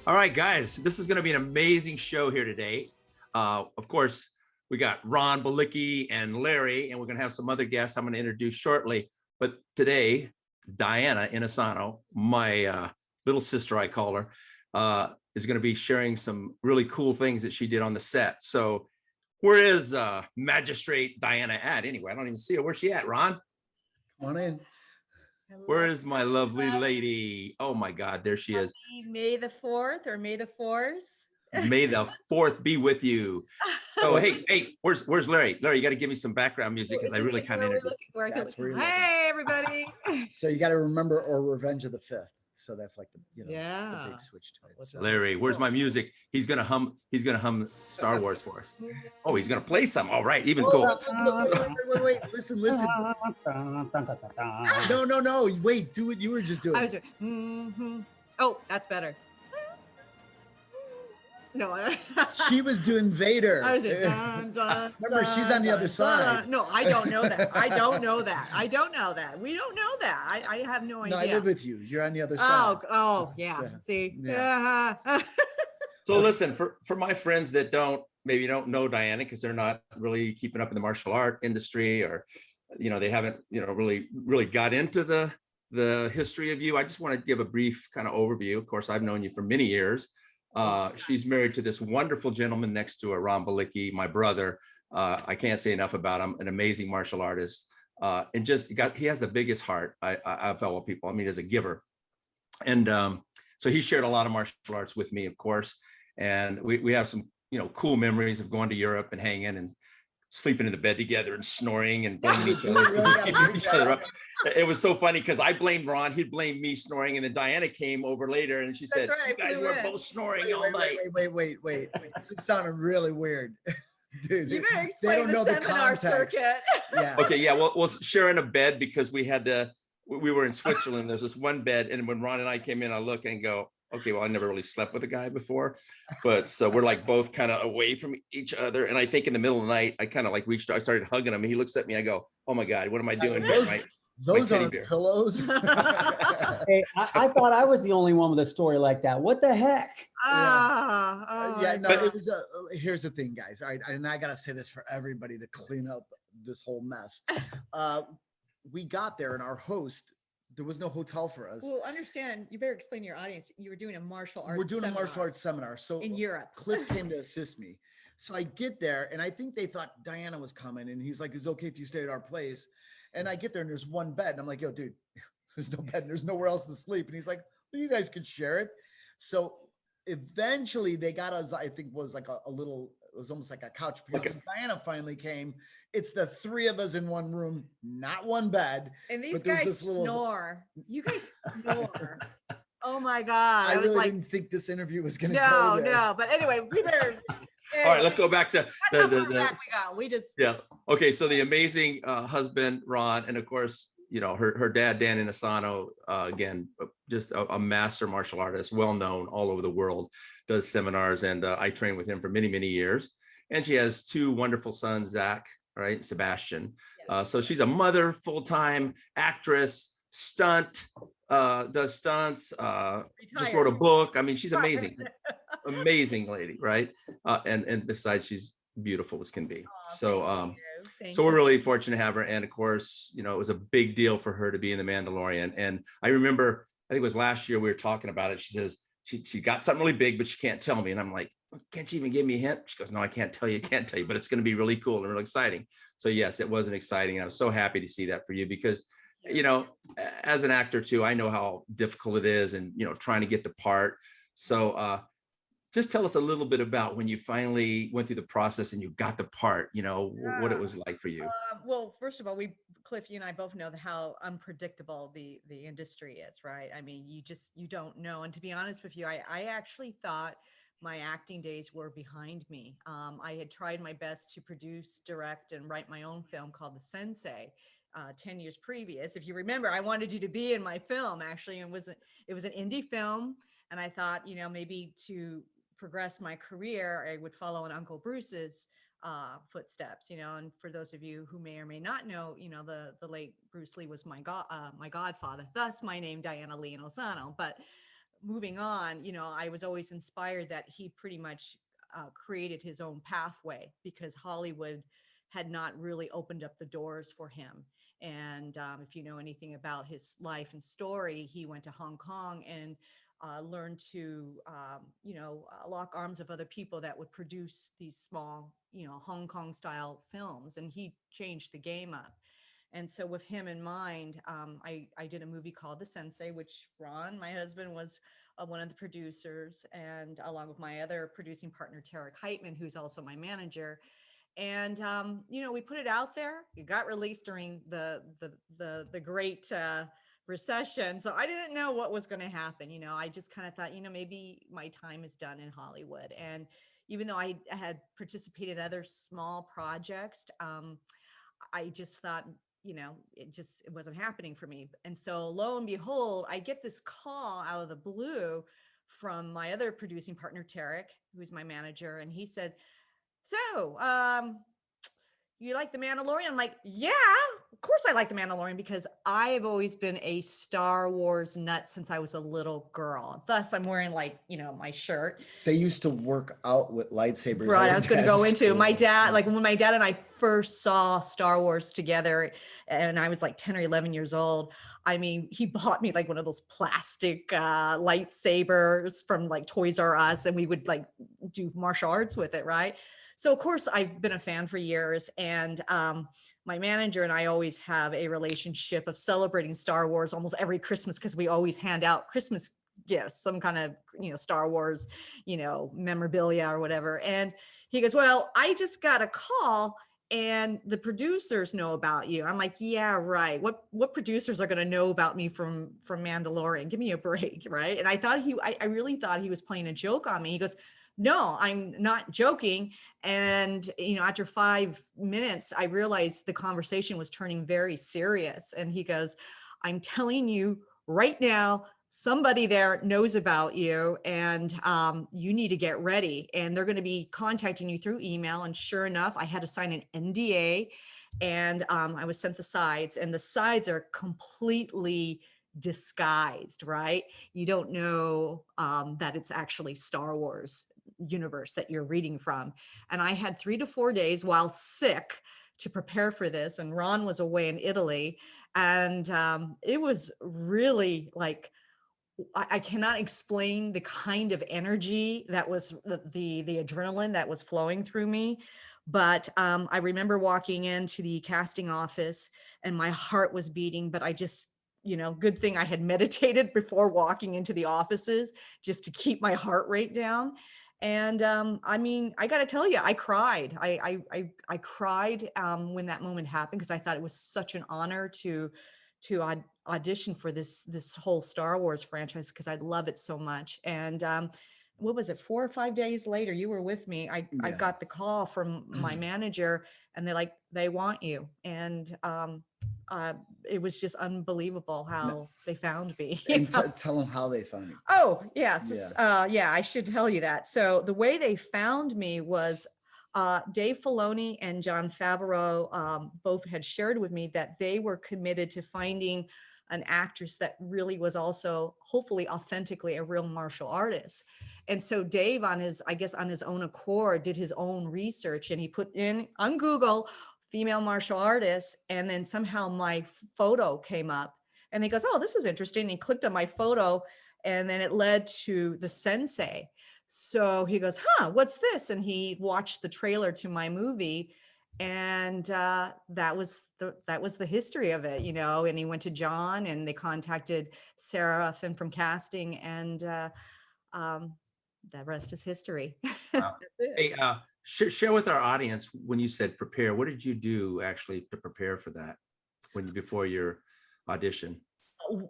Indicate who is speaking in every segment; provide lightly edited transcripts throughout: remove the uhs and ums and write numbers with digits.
Speaker 1: All right, guys, this is going to be an amazing show here today. Of course, we got Ron Balicki and Larry, and we're going to have some other guests I'm going to introduce shortly. But today, Diana Inosanto, my little sister, I call her, is going to be sharing some really cool things that she did on the set. So where is Magistrate Diana at anyway? I don't even see her. Where's she at, Ron?
Speaker 2: Come on in.
Speaker 1: Where
Speaker 3: Hello,
Speaker 1: is my lovely
Speaker 3: everybody.
Speaker 1: lady? Oh my God, there she is.
Speaker 3: Happy May the 4th or May the 4th.
Speaker 1: May the fourth be with you. So
Speaker 2: Well,
Speaker 1: hey, where's Larry? Larry, you got to give me some background music because
Speaker 3: Is
Speaker 1: I
Speaker 3: this
Speaker 1: really
Speaker 3: like
Speaker 1: kind of
Speaker 3: where we're
Speaker 1: introduced.
Speaker 3: looking where I can
Speaker 2: That's where
Speaker 3: look?
Speaker 2: you're looking.
Speaker 3: Hey, everybody.
Speaker 2: So you got to remember or Revenge of the Fifth. So that's like the the
Speaker 3: Yeah.
Speaker 2: big switch to it.
Speaker 3: What's
Speaker 2: So.
Speaker 3: up?
Speaker 1: Larry, where's my music? He's gonna hum Star Wars for us. Oh, he's gonna play some. All right, even
Speaker 2: Oh,
Speaker 1: cool.
Speaker 2: wait. Listen. No. Wait, do what you were just doing.
Speaker 3: I was doing, Oh, that's better. No,
Speaker 2: She was doing Vader.
Speaker 3: I was doing, dun, dun,
Speaker 2: Remember,
Speaker 3: dun,
Speaker 2: she's on the
Speaker 3: dun,
Speaker 2: other
Speaker 3: dun.
Speaker 2: side.
Speaker 3: No, I don't know that. I don't know that. We don't know that. I have no idea.
Speaker 2: No, I live with you. You're on the other
Speaker 3: Oh,
Speaker 2: side.
Speaker 3: oh, yeah.
Speaker 2: So,
Speaker 3: See?
Speaker 2: yeah.
Speaker 1: So listen, for my friends that maybe don't know Diana because they're not really keeping up in the martial art industry, or they haven't really got into the history of you. I just want to give a brief kind of overview. Of course, I've known you for many years. She's married to this wonderful gentleman next to her, Ron Balicki, my brother. I can't say enough about him, an amazing martial artist. And he has the biggest heart I fellow people. I mean, as a giver. And so he shared a lot of martial arts with me, of course. And we have some, cool memories of going to Europe and hanging and sleeping in the bed together and snoring and blaming each other up. It was so funny because I blamed Ron, he'd blame me snoring, and then Diana came over later and she said,
Speaker 3: right,
Speaker 1: "You guys were both snoring all night."
Speaker 2: Wait. This is sounding really weird. Dude,
Speaker 3: You better
Speaker 2: they
Speaker 3: explain
Speaker 2: don't know the
Speaker 3: seminar
Speaker 2: context.
Speaker 3: circuit.
Speaker 2: Yeah.
Speaker 1: Okay, yeah, we'll share in a bed because we were in Switzerland. There's this one bed, and when Ron and I came in, I look and go, okay, well, I never really slept with a guy before, but so we're like both kind of away from each other. And I think in the middle of the night, I kind of like I started hugging him, and he looks at me. I go, "Oh my God, what am I doing here?"
Speaker 2: Those
Speaker 1: teddy
Speaker 2: aren't
Speaker 1: bear.
Speaker 2: pillows.
Speaker 4: Hey, I thought I was the only one with a story like that. What the heck?
Speaker 2: Yeah, no,
Speaker 1: But-
Speaker 2: it was here's the thing, guys. All right, and I gotta say this for everybody to clean up this whole mess. We got there, and our host, there was no hotel for us.
Speaker 3: Well, understand, you better explain to your audience, you were doing a martial arts
Speaker 2: We're doing
Speaker 3: seminar
Speaker 2: a martial arts seminar. So
Speaker 3: in Europe.
Speaker 2: Cliff came to assist me. So I get there, and I think they thought Diana was coming, and he's like, "Is it okay if you stay at our place?" And I get there, and there's one bed, and I'm like, "Yo, dude, there's no bed, and there's nowhere else to sleep." And he's like, "Well, you guys could share it." So eventually, they got us. I think was like a little. It was almost like a couch.
Speaker 1: Okay.
Speaker 2: Diana finally came. It's the three of us in one room, not one bed.
Speaker 3: And these
Speaker 2: but there's
Speaker 3: guys
Speaker 2: this little-
Speaker 3: snore. You guys snore. Oh my God.
Speaker 2: I
Speaker 3: was
Speaker 2: really
Speaker 3: like,
Speaker 2: didn't think this interview was going to
Speaker 3: no,
Speaker 2: go there.
Speaker 3: no. But anyway, we better.
Speaker 1: All right, let's go back to
Speaker 3: That's how far back we got. We just.
Speaker 1: yeah. Okay, so the amazing husband Ron, and of course, her dad Dan Inosanto, again, just a master martial artist, well known all over the world, does seminars, and I trained with him for many, many years. And she has two wonderful sons, Zach, right, and Sebastian. So she's a mother, full-time actress, does stunts, just wrote a book. I mean, she's amazing, amazing lady, right? And besides, she's beautiful as can be. So so we're really fortunate to have her. And of course, it was a big deal for her to be in The Mandalorian. And I remember, I think it was last year, we were talking about it. She says she got something really big, but she can't tell me. And I'm like, "Can't you even give me a hint?" She goes, "No, I can't tell you, but it's going to be really cool and really exciting." So yes, it wasn't exciting. I was so happy to see that for you because, as an actor too, I know how difficult it is and, trying to get the part. So just tell us a little bit about when you finally went through the process and you got the part, what it was like for you.
Speaker 3: Well, first of all, Cliff, you and I both know how unpredictable the industry is, right? I mean, you don't know. And to be honest with you, I actually thought my acting days were behind me. I had tried my best to produce, direct, and write my own film called The Sensei 10 years previous. If you remember, I wanted you to be in my film, actually, and it was an indie film. And I thought, maybe to progress my career, I would follow in Uncle Bruce's footsteps, and for those of you who may or may not know, the late Bruce Lee was my godfather, thus my name, Diana Lee Inosanto. But moving on, I was always inspired that he pretty much created his own pathway, because Hollywood had not really opened up the doors for him. And if you know anything about his life and story, he went to Hong Kong and learned to, lock arms with other people that would produce these small, Hong Kong style films. And he changed the game up. And so with him in mind, I did a movie called The Sensei, which Ron, my husband, was one of the producers, and along with my other producing partner, Tarek Heitman, who's also my manager. And we put it out there. It got released during the great recession, so I didn't know what was going to happen. I just kind of thought, maybe my time is done in Hollywood. And even though I had participated in other small projects, I just thought, it wasn't happening for me. And so lo and behold, I get this call out of the blue from my other producing partner, Tarek, who's my manager. And he said, so, you like The Mandalorian? I'm like, yeah, of course I like The Mandalorian, because I've always been a Star Wars nut since I was a little girl. Thus, I'm wearing my shirt.
Speaker 2: They used to work out with lightsabers.
Speaker 3: Right, I was going to go into my dad,
Speaker 2: like
Speaker 3: when my dad and I first saw Star Wars together, and I was like 10 or 11 years old. I mean, he bought me like one of those plastic lightsabers from like Toys R Us, and we would like do martial arts with it, right? So of course I've been a fan for years, and my manager and I always have a relationship of celebrating Star Wars almost every Christmas, because we always hand out Christmas gifts, some kind of, Star Wars, memorabilia or whatever. And he goes, well, I just got a call and the producers know about you. I'm like, yeah, right. What producers are going to know about me from Mandalorian? Give me a break. Right. And I thought I really thought he was playing a joke on me. He goes, no, I'm not joking. And, after 5 minutes, I realized the conversation was turning very serious. And he goes, I'm telling you right now, somebody there knows about you, and you need to get ready. And they're going to be contacting you through email. And sure enough, I had to sign an NDA, and I was sent the sides, and the sides are completely disguised, right? You don't know that it's actually Star Wars universe that you're reading from. And I had 3 to 4 days while sick to prepare for this. And Ron was away in Italy. And it was really like, I cannot explain the kind of energy that was the adrenaline that was flowing through me. But I remember walking into the casting office and my heart was beating, but I just, good thing I had meditated before walking into the offices just to keep my heart rate down. And I mean, I got to tell you, I cried. I cried when that moment happened, because I thought it was such an honor to audition for this whole Star Wars franchise, because I love it so much. And what was it, 4 or 5 days later, you were with me, I got the call from my manager, and they want you. And it was just unbelievable how they found me.
Speaker 2: And tell them how they found you.
Speaker 3: Oh, yes. Yeah, I should tell you that. So the way they found me was Dave Filoni and Jon Favreau both had shared with me that they were committed to finding an actress that really was also hopefully authentically a real martial artist. And so Dave, on his own accord, did his own research, and he put in on Google female martial artists, and then somehow my photo came up, and he goes, oh, this is interesting. And he clicked on my photo, and then it led to The Sensei. So he goes, what's this? And he watched the trailer to my movie, and that was the history of it, and he went to John, and they contacted Sarah Finn from casting, and the rest is history.
Speaker 1: Wow. Hey, share with our audience, when you said prepare, what did you do actually to prepare for that before your audition?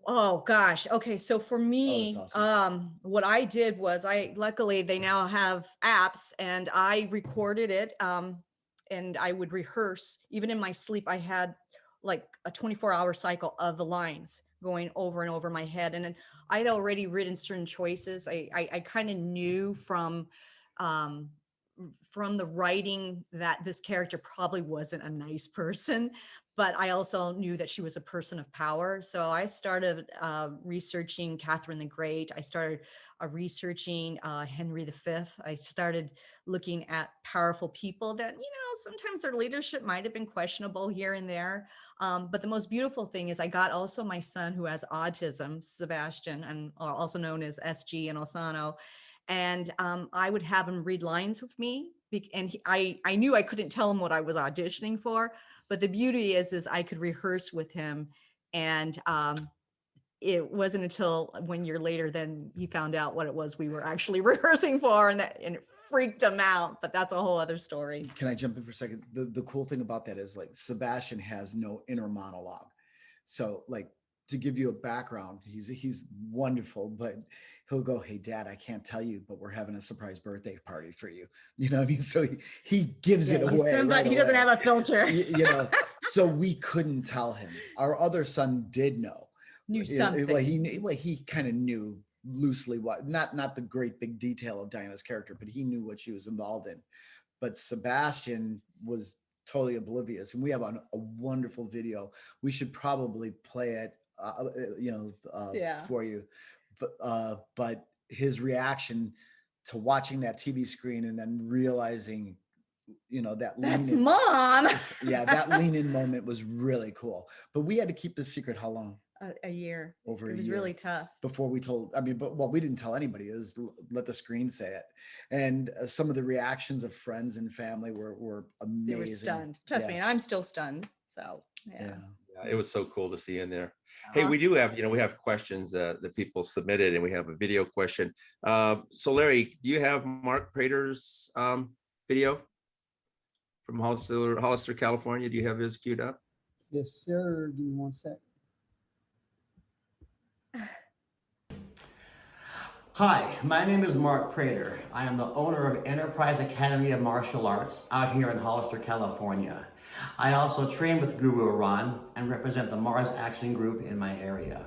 Speaker 3: Oh gosh. Okay. So for me,
Speaker 2: awesome.
Speaker 3: what I did was luckily they now have apps, and I recorded it. And I would rehearse even in my sleep. I had like a 24-hour cycle of the lines going over and over my head. And then I'd already written certain choices. I kind of knew from from the writing that this character probably wasn't a nice person, but I also knew that she was a person of power. So I started researching Catherine the Great. I started researching Henry V. I started looking at powerful people that, sometimes their leadership might have been questionable here and there. But the most beautiful thing is I got also my son who has autism, Sebastian, and also known as SG Inosanto. And I would have him read lines with me. And I knew I couldn't tell him what I was auditioning for, but the beauty is I could rehearse with him. And it wasn't until 1 year later then he found out what it was we were actually rehearsing for, and it freaked him out. But that's a whole other story.
Speaker 2: Can I jump in for a second? The cool thing about that is, like, Sebastian has no inner monologue. So, like, to give you a background, he's wonderful, but he'll go, "Hey Dad, I can't tell you, but we're having a surprise birthday party for you." You know what I mean? So he gives it away.
Speaker 3: Somebody, he doesn't have a filter.
Speaker 2: So we couldn't tell him. Our other son did know.
Speaker 3: Knew something.
Speaker 2: He kind of knew loosely what, not the great big detail of Diana's character, but he knew what she was involved in. But Sebastian was totally oblivious, and we have a wonderful video. We should probably play it, for you. But his reaction to watching that TV screen and then realizing, that
Speaker 3: That's
Speaker 2: lean in,
Speaker 3: Mom.
Speaker 2: that lean in moment was really cool. But we had to keep the secret how long?
Speaker 3: A year.
Speaker 2: Over a year.
Speaker 3: It was really tough.
Speaker 2: Before we told, we didn't tell anybody. It was let the screen say it. And some of the reactions of friends and family were amazing.
Speaker 3: They were stunned. Trust me, and I'm still stunned. So
Speaker 2: yeah.
Speaker 1: It was so cool to see in there. Hey, we do have, we have questions that people submitted, and we have a video question. So Larry, do you have Mark Prater's video from Hollister, California? Do you have his queued up?
Speaker 4: Yes, sir. Give me one sec.
Speaker 5: Hi, my name is Mark Prater. I am the owner of Enterprise Academy of Martial Arts out here in Hollister, California. I also train with Guru Ron and represent the Mars Action Group in my area.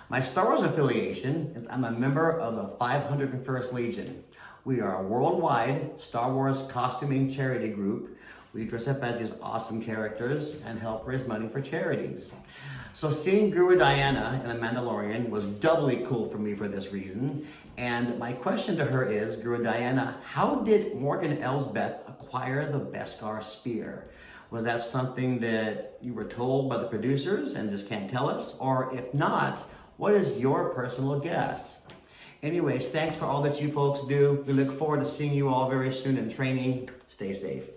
Speaker 5: My Star Wars affiliation is I'm a member of the 501st Legion. We are a worldwide Star Wars costuming charity group. We dress up as these awesome characters and help raise money for charities. So seeing Guru Diana in The Mandalorian was doubly cool for me for this reason. And my question to her is, Guru Diana, how did Morgan Elsbeth acquire the Beskar spear? Was that something that you were told by the producers and just can't tell us? Or if not, what is your personal guess? Anyways, thanks for all that you folks do. We look forward to seeing you all very soon in training. Stay safe.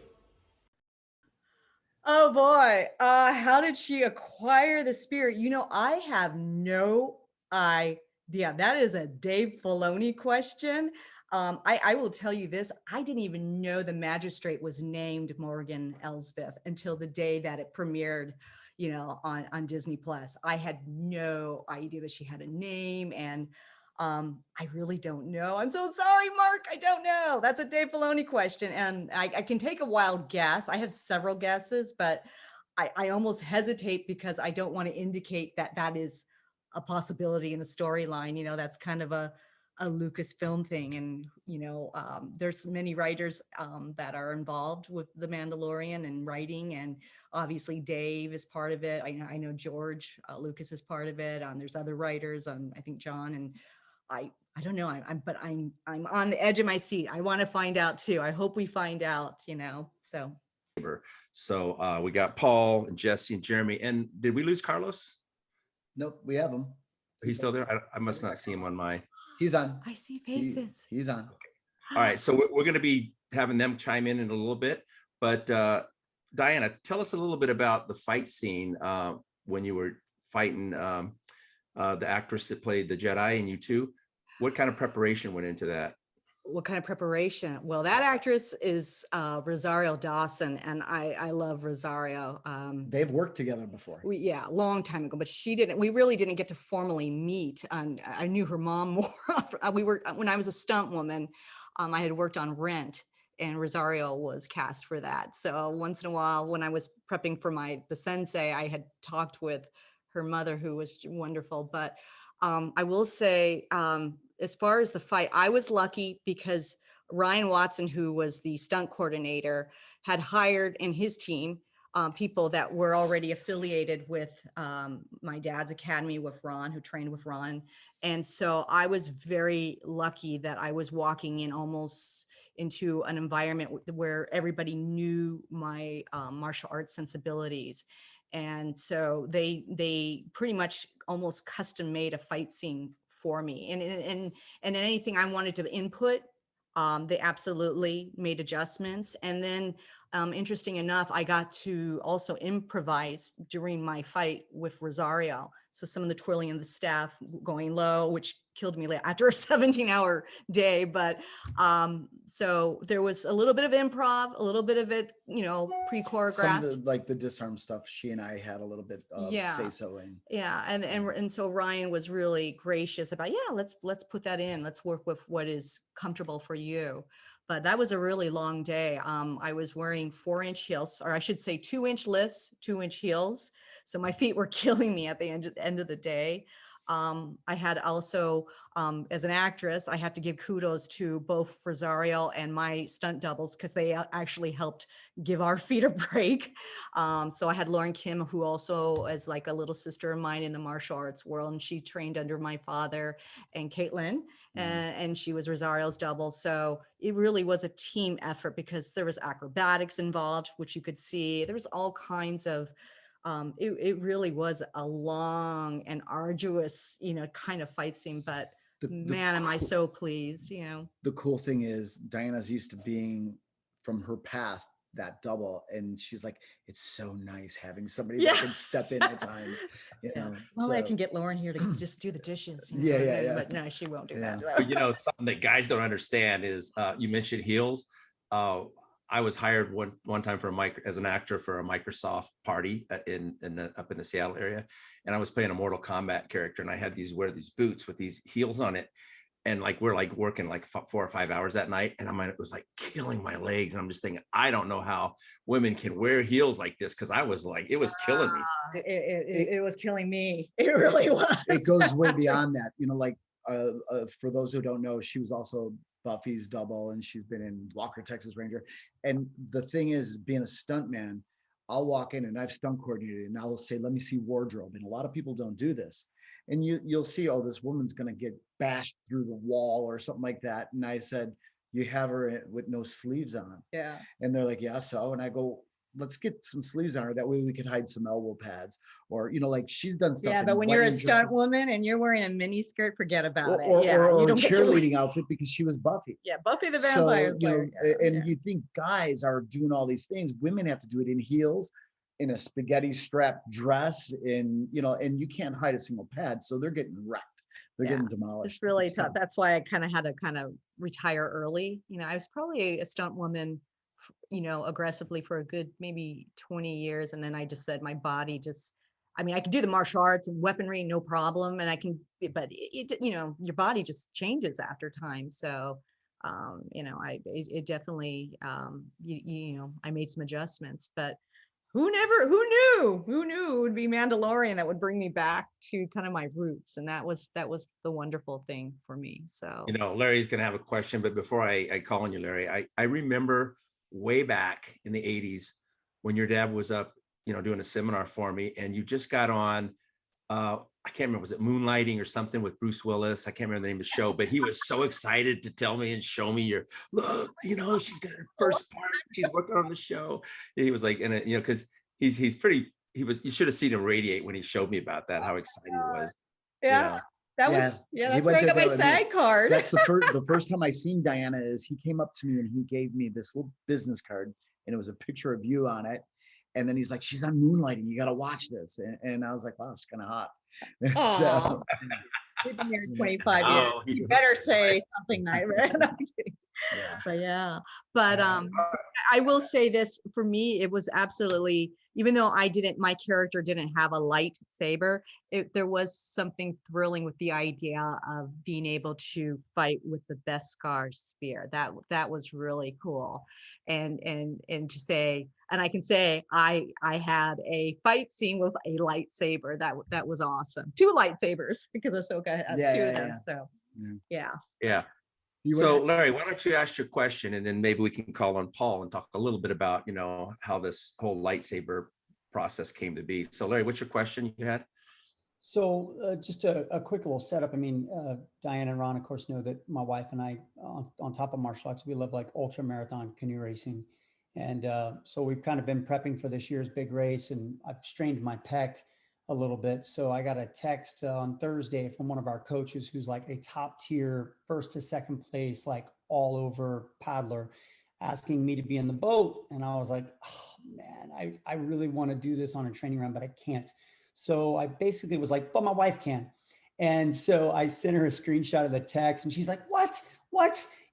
Speaker 3: Oh boy, how did she acquire the spirit? I have no idea. That is a Dave Filoni question. I will tell you this, I didn't even know the magistrate was named Morgan Elsbeth until the day that it premiered, on Disney Plus. I had no idea that she had a name, and I really don't know. I'm so sorry, Mark. I don't know. That's a Dave Filoni question. And I can take a wild guess. I have several guesses, but I almost hesitate because I don't want to indicate that is a possibility in the storyline. That's kind of a Lucasfilm thing. And, there's many writers that are involved with The Mandalorian and writing. And obviously Dave is part of it. I know George Lucas is part of it. There's other writers, I think John, and I don't know. I'm on the edge of my seat. I want to find out too. I hope we find out, so.
Speaker 1: So we got Paul and Jesse and Jeremy. And did we lose Carlos?
Speaker 2: Nope, we have him.
Speaker 1: He's still there? I must not see him on my.
Speaker 2: He's on.
Speaker 3: I see faces.
Speaker 2: He's on.
Speaker 1: All right. So we're going to be having them chime in a little bit. But Diana, tell us a little bit about the fight scene when you were fighting the actress that played the Jedi in U2. What kind of preparation went into that?
Speaker 3: What kind of preparation? Well, that actress is Rosario Dawson, and I love Rosario.
Speaker 2: They've worked together before.
Speaker 3: A long time ago, but we really didn't get to formally meet. And I knew her mom more. When I was a stunt woman, I had worked on Rent, and Rosario was cast for that. So once in a while, when I was prepping for the sensei, I had talked with her mother, who was wonderful. But I will say, as far as the fight, I was lucky because Ryan Watson, who was the stunt coordinator, had hired in his team people that were already affiliated with my dad's academy with Ron, who trained with Ron. And so I was very lucky that I was walking in almost into an environment where everybody knew my martial arts sensibilities. And so they pretty much almost custom made a fight scene for me. And anything I wanted to input, they absolutely made adjustments. And then interesting enough, I got to also improvise during my fight with Rosario. So some of the twirling of the staff going low, which killed me after a 17-hour day. But so there was a little bit of improv, a little bit of it, pre-choreographed.
Speaker 2: Some of the disarm stuff, she and I had a little bit of say so in.
Speaker 3: Yeah, and so Ryan was really gracious about, let's put that in. Let's work with what is comfortable for you. But that was a really long day. I was wearing 4-inch heels, or I should say 2-inch lifts, 2-inch heels. So my feet were killing me at the end of the day. I had also, as an actress, I have to give kudos to both Rosario and my stunt doubles, because they actually helped give our feet a break. So I had Lauren Kim, who also is like a little sister of mine in the martial arts world, and she trained under my father, and Caitlin, and she was Rosario's double. So it really was a team effort, because there was acrobatics involved, which you could see. There was all kinds of it really was a long and arduous, kind of fight scene, but man, am I so pleased,
Speaker 2: The cool thing is Diana's used to being, from her past, that double, and she's like, it's so nice having somebody that can step in at times,
Speaker 3: Well, I can get Lauren here to just do the dishes. But no, she won't do that.
Speaker 1: Something that guys don't understand is you mentioned heels. I was hired one time as an actor for a Microsoft party up in the Seattle area, and I was playing a Mortal Kombat character, and I had wear these boots with these heels on it, and we're working 4 or 5 hours that night, and it was killing my legs, and I'm just thinking, I don't know how women can wear heels like this, because I was it was killing me.
Speaker 3: It was killing me. It really was.
Speaker 2: It goes way beyond that. For those who don't know, she was also Buffy's double, and she's been in Walker, Texas Ranger. And the thing is, being a stunt man, I'll walk in and I've stunt coordinated, and I'll say, let me see wardrobe. And a lot of people don't do this. And you'll see, oh, this woman's going to get bashed through the wall or something like that. And I said, you have her with no sleeves on.
Speaker 3: Yeah.
Speaker 2: And they're like, yeah, so. And I go, let's get some sleeves on her. That way we could hide some elbow pads, or, she's done stuff.
Speaker 3: Yeah, but when you're a stunt woman and you're wearing a mini skirt, forget about it.
Speaker 2: Or
Speaker 3: you
Speaker 2: a
Speaker 3: don't
Speaker 2: cheerleading outfit, because she was Buffy.
Speaker 3: Yeah, Buffy the Vampire Slayer.
Speaker 2: You think guys are doing all these things. Women have to do it in heels, in a spaghetti strap dress, and you can't hide a single pad. So they're getting wrecked. They're getting demolished.
Speaker 3: It's really tough. That's why I kind of had to retire early. I was probably a stunt woman, aggressively for a good maybe 20 years. And then I just said, my body I could do the martial arts and weaponry, no problem. And but your body just changes after time. So, it definitely, I made some adjustments, but who knew it would be Mandalorian that would bring me back to kind of my roots. And that was the wonderful thing for me. So,
Speaker 1: Larry's going to have a question, but before I call on you, Larry, I remember way back in the 80s when your dad was up, doing a seminar for me, and you just got on, I can't remember, was it Moonlighting or something with Bruce Willis? I can't remember the name of the show, but he was so excited to tell me and show me look, she's got her first part, she's working on the show. He was like, and because you should have seen him radiate when he showed me about that, how excited he was.
Speaker 3: Yeah. That's where I got my SAG card.
Speaker 2: That's the first time I seen Diana is he came up to me and he gave me this little business card, and it was a picture of you on it. And then he's like, she's on Moonlighting, you got to watch this. And I was like, wow, she's kind of hot. So
Speaker 3: we've been here 25 years. You better say something nice. But I will say this, for me, it was absolutely, even though my character didn't have a lightsaber, there was something thrilling with the idea of being able to fight with the Beskar spear. That was really cool. And to say, and I can say I had a fight scene with a lightsaber. That was awesome. 2 lightsabers, because Ahsoka has 2 of them. So yeah.
Speaker 1: So Larry, why don't you ask your question, and then maybe we can call on Paul and talk a little bit about, how this whole lightsaber process came to be. So Larry, what's your question you had?
Speaker 4: So just a quick little setup. I mean, Diana and Ron, of course, know that my wife and I, on top of martial arts, we love like ultra marathon canoe racing. And so we've kind of been prepping for this year's big race, and I've strained my pec a little bit. So I got a text on Thursday from one of our coaches who's like a top tier first to second place, like all over paddler, asking me to be in the boat. And I was like, oh man, I really want to do this on a training run, but I can't. So I basically was like, but my wife can. And so I sent her a screenshot of the text, and she's like, what?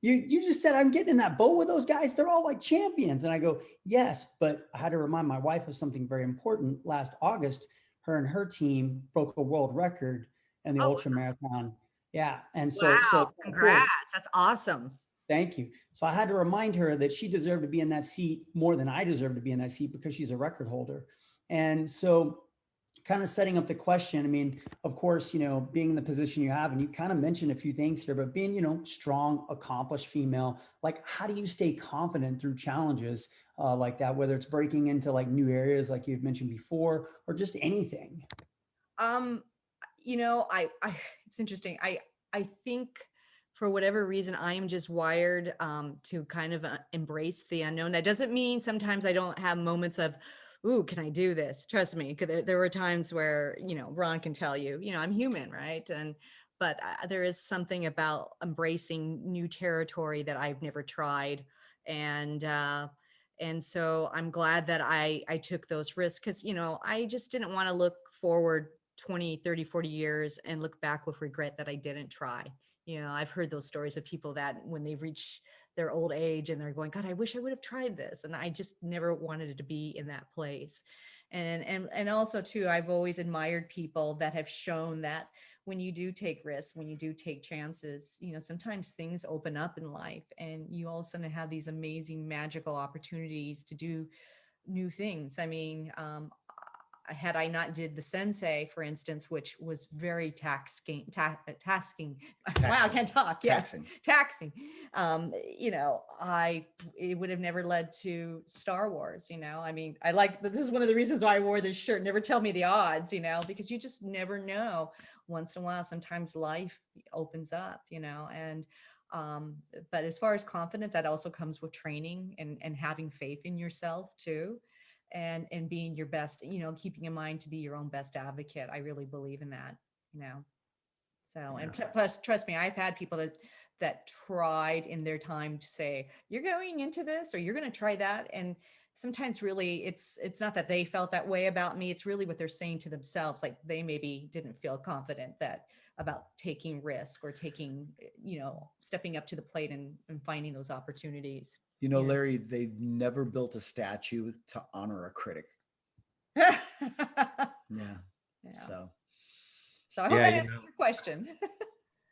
Speaker 4: You just said I'm getting in that boat with those guys. They're all like champions. And I go, yes, but I had to remind my wife of something very important. Last August, her and her team broke a world record in the ultra marathon. Yeah. And so,
Speaker 3: wow, congrats. That's awesome.
Speaker 4: Thank you. So I had to remind her that she deserved to be in that seat more than I deserve to be in that seat because she's a record holder. And so kind of setting up the question, I mean, of course, being in the position you have, and you kind of mentioned a few things here, but being, strong, accomplished female, like how do you stay confident through challenges like that, whether it's breaking into like new areas, like you've mentioned before, or just anything?
Speaker 3: It's interesting. I think for whatever reason, I am just wired to kind of embrace the unknown. That doesn't mean sometimes I don't have moments of, ooh, can I do this? Trust me, because there were times where, Ron can tell you, I'm human, right? But there is something about embracing new territory that I've never tried. And so I'm glad that I took those risks because, I just didn't want to look forward 20, 30, 40 years and look back with regret that I didn't try. I've heard those stories of people that when they reach their old age and they're going, God, I wish I would have tried this. And I just never wanted to be in that place. And also too, I've always admired people that have shown that when you do take risks, when you do take chances, sometimes things open up in life and you all of a sudden have these amazing, magical opportunities to do new things. I mean, had I not did the sensei, for instance, which was very tasking. Wow, I can't talk. Yeah. Taxing. It would have never led to Star Wars. I mean, this is one of the reasons why I wore this shirt. Never tell me the odds, because you just never know. Once in a while, sometimes life opens up, and but as far as confidence, that also comes with training and having faith in yourself too. And being your best, keeping in mind to be your own best advocate. I really believe in that, So, and plus, trust me, I've had people that tried in their time to say, you're going into this, or you're going to try that. And sometimes really it's not that they felt that way about me. It's really what they're saying to themselves. Like they maybe didn't feel confident about taking risk or taking, stepping up to the plate and finding those opportunities.
Speaker 2: Larry, they never built a statue to honor a critic.
Speaker 3: Yeah.
Speaker 2: So
Speaker 3: I hope that answers your question.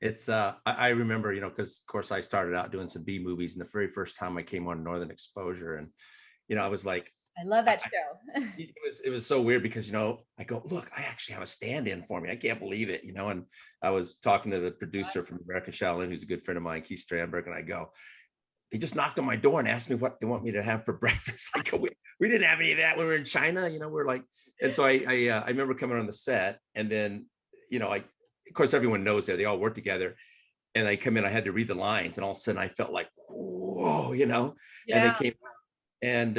Speaker 1: It's I remember, because of course I started out doing some B movies, and the very first time I came on Northern Exposure, and I was like,
Speaker 3: I love that show.
Speaker 1: It was so weird because, I go, look, I actually have a stand-in for me. I can't believe it, and I was talking to the producer from American Shaolin, who's a good friend of mine, Keith Strandberg, and I go, he just knocked on my door and asked me what they want me to have for breakfast. I go, we didn't have any of that when we were in China, we're like, and so I remember coming on the set, and then, of course, everyone knows that they all work together, and I come in, I had to read the lines, and all of a sudden I felt like, whoa, and they came out, and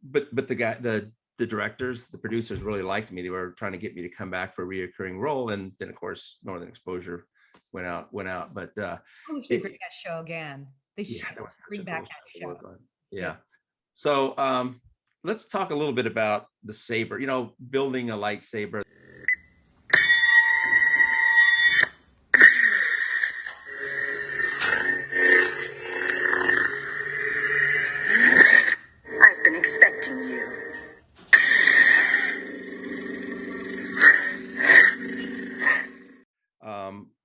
Speaker 1: but the directors, the producers really liked me. They were trying to get me to come back for a reoccurring role, and then of course Northern Exposure went out. But
Speaker 3: I wish they bring that show again. They should bring back that show.
Speaker 1: Yeah. So let's talk a little bit about the saber, building a lightsaber.
Speaker 6: I've been expecting you.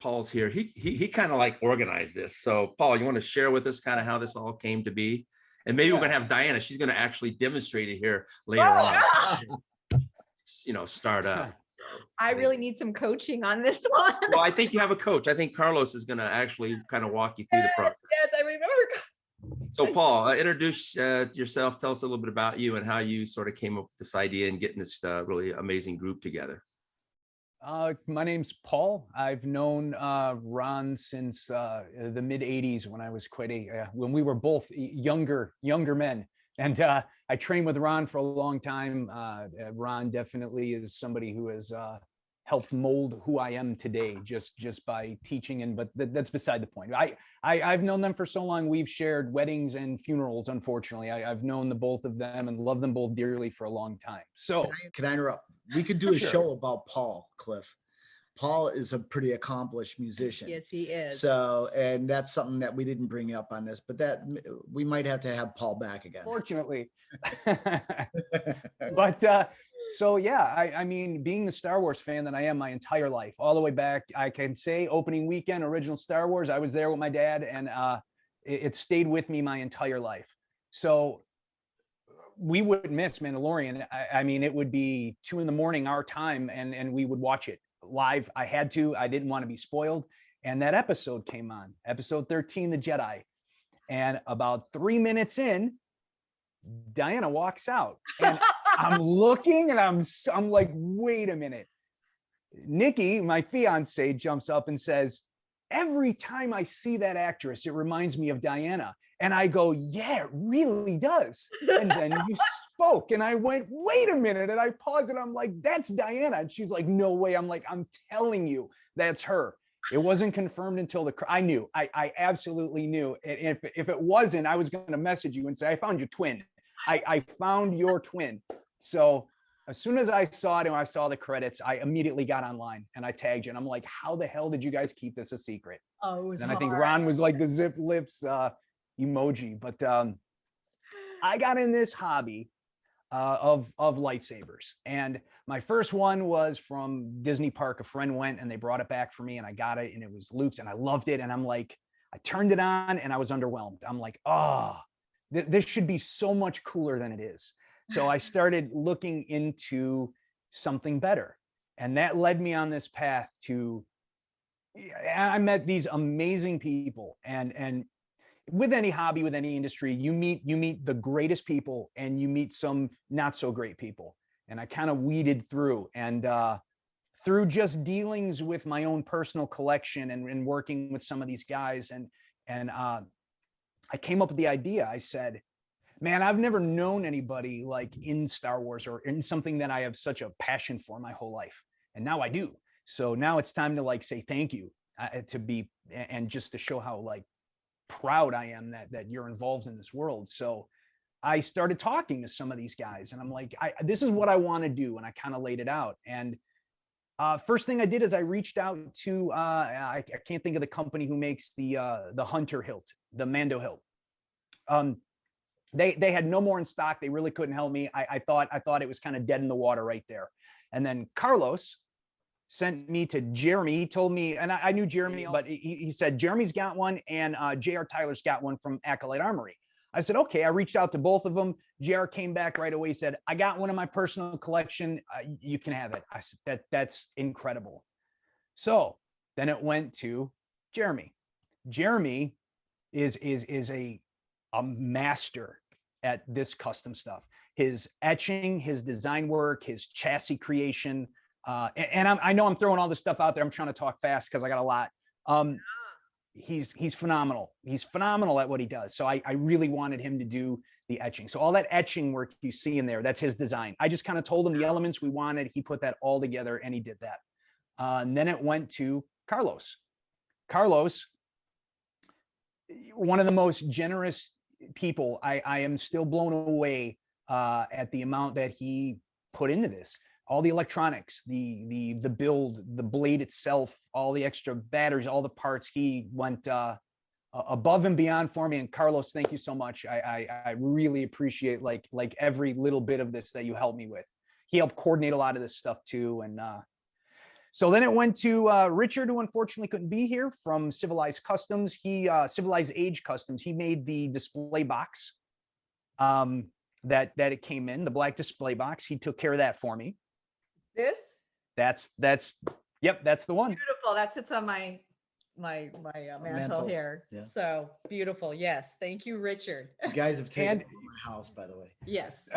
Speaker 1: Paul's here. He kind of like organized this. So Paul, you want to share with us kind of how this all came to be? And maybe we're going to have Diana. She's going to actually demonstrate it here later on. Start up.
Speaker 3: I really need some coaching on this one.
Speaker 1: Well, I think you have a coach. I think Carlos is going to actually kind of walk you through the process.
Speaker 3: Yes, I remember.
Speaker 1: So Paul, introduce yourself. Tell us a little bit about you and how you sort of came up with this idea and getting this really amazing group together.
Speaker 7: My name's Paul. I've known Ron since the mid '80s when I was when we were both younger men. And I trained with Ron for a long time. Ron definitely is somebody who has helped mold who I am today, just by teaching. But that's beside the point. I've known them for so long. We've shared weddings and funerals. Unfortunately, I've known the both of them and love them both dearly for a long time. So
Speaker 2: can I interrupt? We could do a
Speaker 7: Sure.
Speaker 2: show about Paul, Cliff. Paul is a pretty accomplished musician.
Speaker 3: Yes, he is.
Speaker 2: So, and that's something that we didn't bring up on this, but that we might have to have Paul back again.
Speaker 7: fortunately. But so yeah, I mean, being the Star Wars fan that I am my entire life, all the way back, I can say opening weekend, original Star Wars, I was there with my dad, and it stayed with me my entire life. So we would miss Mandalorian. I mean, it would be 2 a.m. our time, and we would watch it live. I had to. I didn't want to be spoiled. And that episode came on, episode 13, The Jedi. And about 3 minutes in, Diana walks out, and I'm looking, and I'm like, wait a minute. Nikki, my fiance, jumps up and says, every time I see that actress, it reminds me of Diana. And I go, yeah, it really does. And then you spoke, and I went, wait a minute. And I paused, and I'm like, that's Diana. And she's like, no way. I'm like, I'm telling you, that's her. It wasn't confirmed until I knew. I absolutely knew. And if it wasn't, I was going to message you and say, I found your twin. I found your twin. So as soon as I saw it and I saw the credits, I immediately got online and I tagged you. And I'm like, how the hell did you guys keep this a secret?
Speaker 3: Oh, it was
Speaker 7: And I
Speaker 3: hard.
Speaker 7: think Ron was like the zip lips emoji. But I got in this hobby of lightsabers. And my first one was from Disney Park. A friend went and they brought it back for me, and I got it, and it was Luke's, and I loved it. And I'm like, I turned it on and I was underwhelmed. I'm like, oh, this should be so much cooler than it is. So I started looking into something better. And that led me on this path to, I met these amazing people, and with any hobby, with any industry, you meet the greatest people, and you meet some not so great people. And I kind of weeded through, and through just dealings with my own personal collection and working with some of these guys, and I came up with the idea. I said, man, I've never known anybody like in Star Wars or in something that I have such a passion for my whole life. And now I do. So now it's time to like say thank you and just to show how like proud I am that you're involved in this world. So I started talking to some of these guys, and I'm like, this is what I want to do. And I kind of laid it out. And first thing I did is I reached out to, I can't think of the company who makes the Hunter hilt, the Mando hilt. They had no more in stock. They really couldn't help me. I thought it was kind of dead in the water right there. And then Carlos sent me to Jeremy. He told me, and I knew Jeremy, but he said, Jeremy's got one, and J.R. Tyler's got one from Acolyte Armory. I said, okay. I reached out to both of them. J.R. came back right away. He said, I got one in my personal collection. You can have it. I said, that's incredible. So then it went to Jeremy. Jeremy is a master at this custom stuff. His etching, his design work, his chassis creation. And I know I'm throwing all this stuff out there. I'm trying to talk fast because I got a lot. He's phenomenal. He's phenomenal at what he does. So I really wanted him to do the etching. So all that etching work you see in there, that's his design. I just kind of told him the elements we wanted. He put that all together, and he did that. And then it went to Carlos. Carlos, one of the most generous people. I am still blown away at the amount that he put into this. All the electronics, the build, the blade itself, all the extra batteries, all the parts. He went above and beyond for me. And Carlos, thank you so much. I really appreciate like every little bit of this that you helped me with. He helped coordinate a lot of this stuff too. And so then it went to Richard, who unfortunately couldn't be here, from Civilized Customs. Civilized Age Customs. He made the display box that it came in, the black display box. He took care of that for me.
Speaker 3: This?
Speaker 7: That's yep, that's the one.
Speaker 3: Beautiful. That sits on my mantle
Speaker 2: mantle.
Speaker 3: here.
Speaker 2: Yeah.
Speaker 3: So beautiful. Yes. Thank you, Richard.
Speaker 2: You guys have taken
Speaker 7: And-
Speaker 2: over my house, by the way.
Speaker 3: Yes.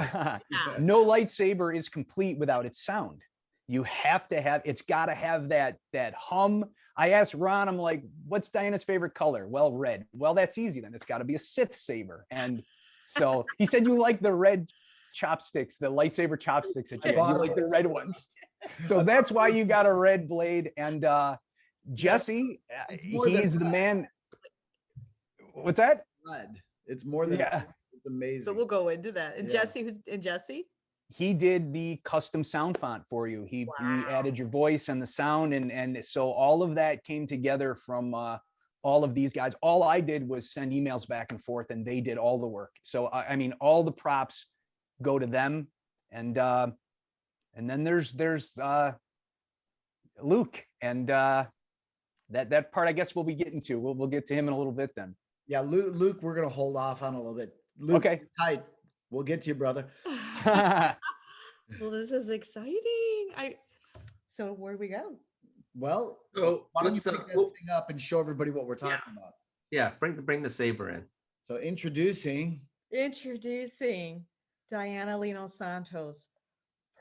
Speaker 7: No lightsaber is complete without its sound. You have to have, it's got to have that hum. I asked Ron, I'm like, what's Diana's favorite color? Well, red. Well, that's easy then. It's got to be a Sith saber. And so he said you like the red chopsticks, the lightsaber chopsticks that you get. You
Speaker 2: bought
Speaker 7: like the
Speaker 2: those.
Speaker 7: red ones. So that's why you got a red blade. And Jesse,
Speaker 2: It's more than
Speaker 7: he's the
Speaker 2: red.
Speaker 7: man. What's that?
Speaker 2: Red. It's more than
Speaker 7: Yeah.
Speaker 2: it's amazing.
Speaker 3: So we'll go into that. And
Speaker 2: Yeah.
Speaker 3: Jesse?
Speaker 7: He did the custom sound font for you. He
Speaker 3: Wow.
Speaker 7: added your voice and the sound, and so all of that came together from all of these guys. All I did was send emails back and forth, and they did all the work. So I mean, all the props go to them, and then there's Luke, and that part I guess we'll be getting to. We'll get to him in a little bit then.
Speaker 2: Yeah, Luke, we're gonna hold off on a little bit. Luke,
Speaker 7: Okay.
Speaker 2: tight. We'll get to you, brother.
Speaker 3: Well, this is exciting. So where do we go?
Speaker 2: Well,
Speaker 1: So
Speaker 2: why don't you
Speaker 1: let's,
Speaker 2: pick that
Speaker 1: well,
Speaker 2: thing up and show everybody what we're talking about?
Speaker 1: yeah, bring the saber in.
Speaker 2: So introducing
Speaker 3: Diana Lee Inosanto's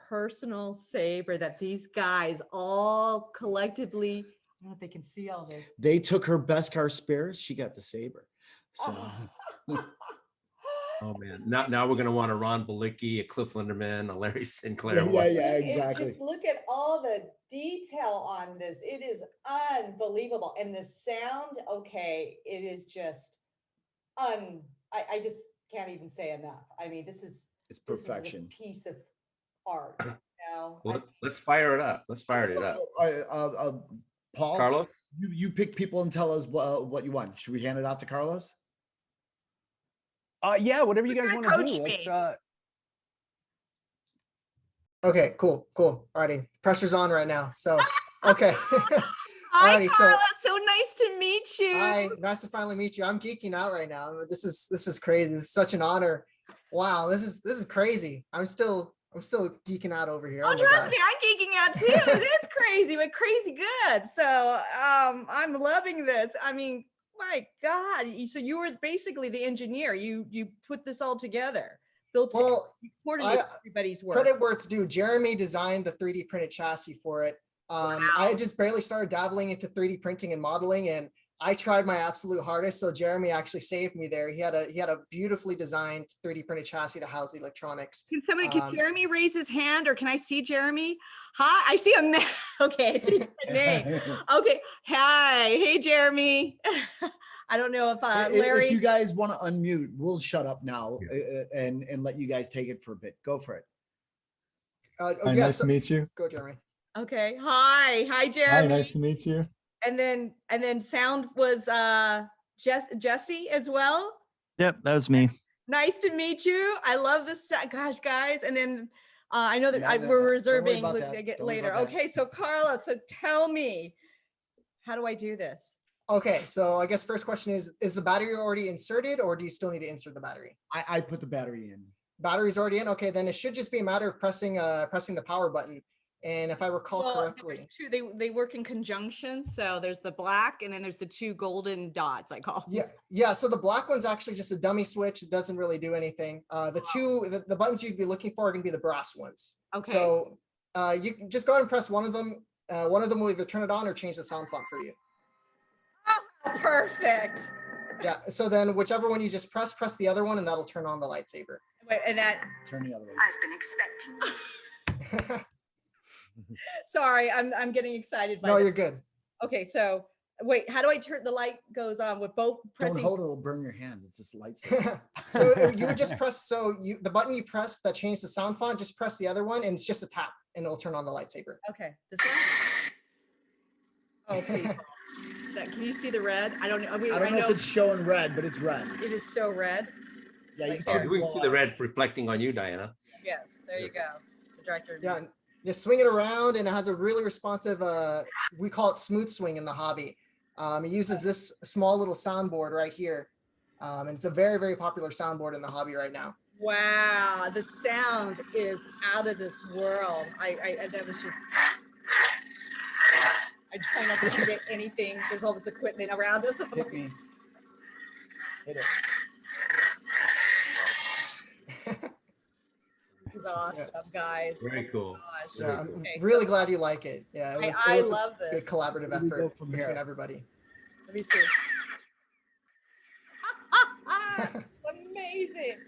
Speaker 3: personal saber that these guys all collectively, I don't know if they can see all this.
Speaker 2: they took her best car spares, she got the saber. So
Speaker 1: Oh man, now we're gonna want a Ron Balicki, a Cliff Lenderman, a Larry St Clair.
Speaker 2: yeah, exactly.
Speaker 3: Just look at all the detail on this. It is unbelievable. And the sound, okay, it is just I just can't even say enough. I mean, this is
Speaker 2: It's
Speaker 3: this is a
Speaker 2: perfection.
Speaker 3: piece of art. You know?
Speaker 1: Let's fire it up. Let's fire it up.
Speaker 2: Paul,
Speaker 1: Carlos?
Speaker 2: you pick people and tell us what you want. Should we hand it off to Carlos?
Speaker 7: Yeah, whatever you guys want to
Speaker 3: Coach
Speaker 7: do.
Speaker 3: me.
Speaker 7: Let's,
Speaker 8: Okay, cool. Alrighty. Pressure's on right now. So, okay.
Speaker 3: Hi,
Speaker 8: Alrighty, so-
Speaker 3: Carla. So nice to meet you.
Speaker 8: Hi, nice to finally meet you. I'm geeking out right now. This is crazy. This is such an honor. Wow, this is crazy. I'm still geeking out over here.
Speaker 3: Oh,
Speaker 8: my
Speaker 3: trust
Speaker 8: gosh.
Speaker 3: me, I'm geeking out too. It is crazy, but crazy good. So I'm loving this. I mean, my God. So you were basically the engineer. You put this all together, built it,
Speaker 8: Well,
Speaker 3: you coordinated everybody's work.
Speaker 8: credit where it's due. Jeremy designed the 3D printed chassis for it. I had just barely started dabbling into 3D printing and modeling, and I tried my absolute hardest. So Jeremy actually saved me there. He had a beautifully designed 3D printed chassis to house the electronics.
Speaker 3: Can Jeremy raise his hand, or can I see Jeremy? Hi, I see a man. Okay, I see his name. Okay, hi, hey Jeremy. I don't know if Larry.
Speaker 2: If you guys want to unmute, we'll shut up now and let you guys take it for a bit. Go for it.
Speaker 9: Hi, nice to meet you.
Speaker 8: Go, Jeremy.
Speaker 3: Okay, hi Jeremy.
Speaker 9: Hi, nice to meet you.
Speaker 3: And then sound was Jesse as well.
Speaker 10: Yep, that was me.
Speaker 3: Nice to meet you. I love this. Gosh, guys. And then I know that
Speaker 2: No,
Speaker 3: we're
Speaker 2: don't worry
Speaker 3: reserving
Speaker 2: about
Speaker 3: to
Speaker 2: that.
Speaker 3: get
Speaker 2: Don't worry
Speaker 3: later.
Speaker 2: about that.
Speaker 3: Okay, so Carla, so tell me, how do I do this?
Speaker 8: Okay, so I guess first question is the battery already inserted, or do you still need to insert the battery?
Speaker 2: I put the battery in.
Speaker 8: Battery's already in. Okay, then it should just be a matter of pressing the power button. And if I recall
Speaker 3: Well,
Speaker 8: correctly,
Speaker 3: there's two. They work in conjunction. So there's the black, and then there's the two golden dots. I call them.
Speaker 8: yeah. So the black one's actually just a dummy switch. It doesn't really do anything. The buttons you'd be looking for are gonna be the brass ones.
Speaker 3: Okay.
Speaker 8: So you can just go ahead and press one of them. One of them will either turn it on or change the sound font for you.
Speaker 3: Oh, perfect.
Speaker 8: Yeah. So then whichever one you just press the other one, and that'll turn on the lightsaber.
Speaker 3: Wait, and that.
Speaker 2: Turn the other way.
Speaker 6: I've been expecting you.
Speaker 3: Sorry, I'm getting excited by
Speaker 8: No,
Speaker 3: this.
Speaker 8: you're good.
Speaker 3: Okay, so wait, how do I turn the light goes on with both
Speaker 2: Don't
Speaker 3: pressing?
Speaker 2: hold it; it'll burn your hands. It's just lights.
Speaker 8: So you would just press. So the button you press that changed the sound font, just press the other one, and it's just a tap, and it'll turn on the lightsaber.
Speaker 3: Okay, this one. Oh, please. Can you see the red? I don't know.
Speaker 2: I don't know if it's showing red, but it's red.
Speaker 3: It is so red.
Speaker 2: Yeah, you
Speaker 3: Like,
Speaker 2: can see,
Speaker 1: We can see the red reflecting on you, Diana.
Speaker 3: Yes, there you
Speaker 1: Yes.
Speaker 3: go. The director.
Speaker 8: Yeah, and just swing it around, and it has a really responsive. We call it smooth swing in the hobby. It uses this small little soundboard right here, and it's a very, very popular soundboard in the hobby right now.
Speaker 3: Wow, the sound is out of this world. I that was just I try not to hit anything. There's all this equipment around us.
Speaker 2: Hit me. Hit it.
Speaker 3: This is awesome, guys.
Speaker 1: Very cool.
Speaker 3: Gosh.
Speaker 8: Yeah, I'm
Speaker 3: Okay,
Speaker 8: really
Speaker 3: so
Speaker 8: glad you like it. Yeah, it
Speaker 3: I
Speaker 8: was
Speaker 3: love
Speaker 8: a good
Speaker 3: this.
Speaker 8: collaborative
Speaker 2: Where do we go
Speaker 8: effort
Speaker 2: from
Speaker 8: between
Speaker 2: here?
Speaker 8: everybody.
Speaker 3: Let me see. Amazing.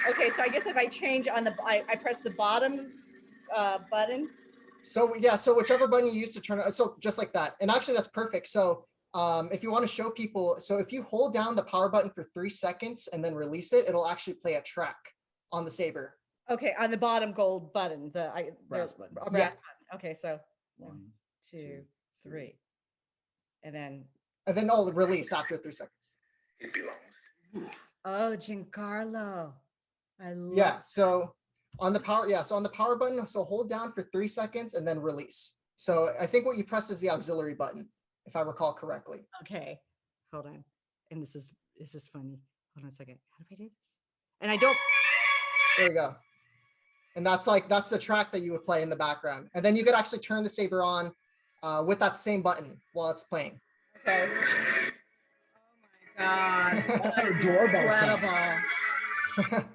Speaker 3: Okay, so I guess if I change on the, I press the bottom button.
Speaker 8: So yeah, so whichever button you use to turn it, so just like that. And actually that's perfect. So if you want to show people, so if you hold down the power button for 3 seconds and then release it, it'll actually play a track on the saber.
Speaker 3: Okay, on the bottom gold button,
Speaker 2: Brass button.
Speaker 3: brass
Speaker 8: Yeah.
Speaker 3: button. Okay, so 1,
Speaker 2: One,
Speaker 3: 2,
Speaker 2: two,
Speaker 3: 3, and then
Speaker 8: And then it'll release after 3 seconds.
Speaker 6: It belongs.
Speaker 3: oh, Giancarlo. I love.
Speaker 8: Yeah, so on the power, so on the power button, so hold down for 3 seconds and then release. So I think what you press is the auxiliary button, if I recall correctly.
Speaker 3: Okay, hold on. And this is funny. Hold on a second. How do I do this? And I don't.
Speaker 8: There we go. And that's the track that you would play in the background. And then you could actually turn the saber on with that same button while it's playing.
Speaker 3: Okay. Oh my God.
Speaker 2: That's our doorbell sound.
Speaker 3: Incredible.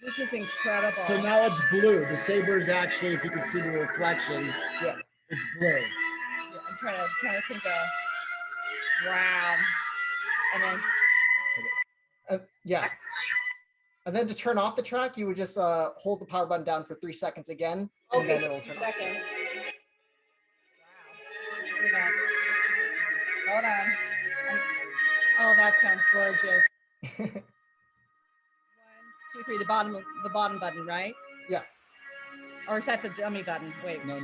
Speaker 3: This is incredible.
Speaker 2: So now it's blue. The saber is actually, if you can see the reflection,
Speaker 8: Yeah.
Speaker 2: it's blue.
Speaker 3: Yeah, I'm trying to think of. Wow. And then.
Speaker 8: Yeah. And then to turn off the track, you would just hold the power button down for 3 seconds again, and
Speaker 3: Okay,
Speaker 8: then
Speaker 3: so
Speaker 8: it'll
Speaker 3: 2
Speaker 8: turn off.
Speaker 3: seconds. Wow. Hold on. Oh, that sounds gorgeous. 1, 2, 3. The bottom button, right?
Speaker 8: Yeah.
Speaker 3: Or is that the dummy button? Wait.
Speaker 2: No.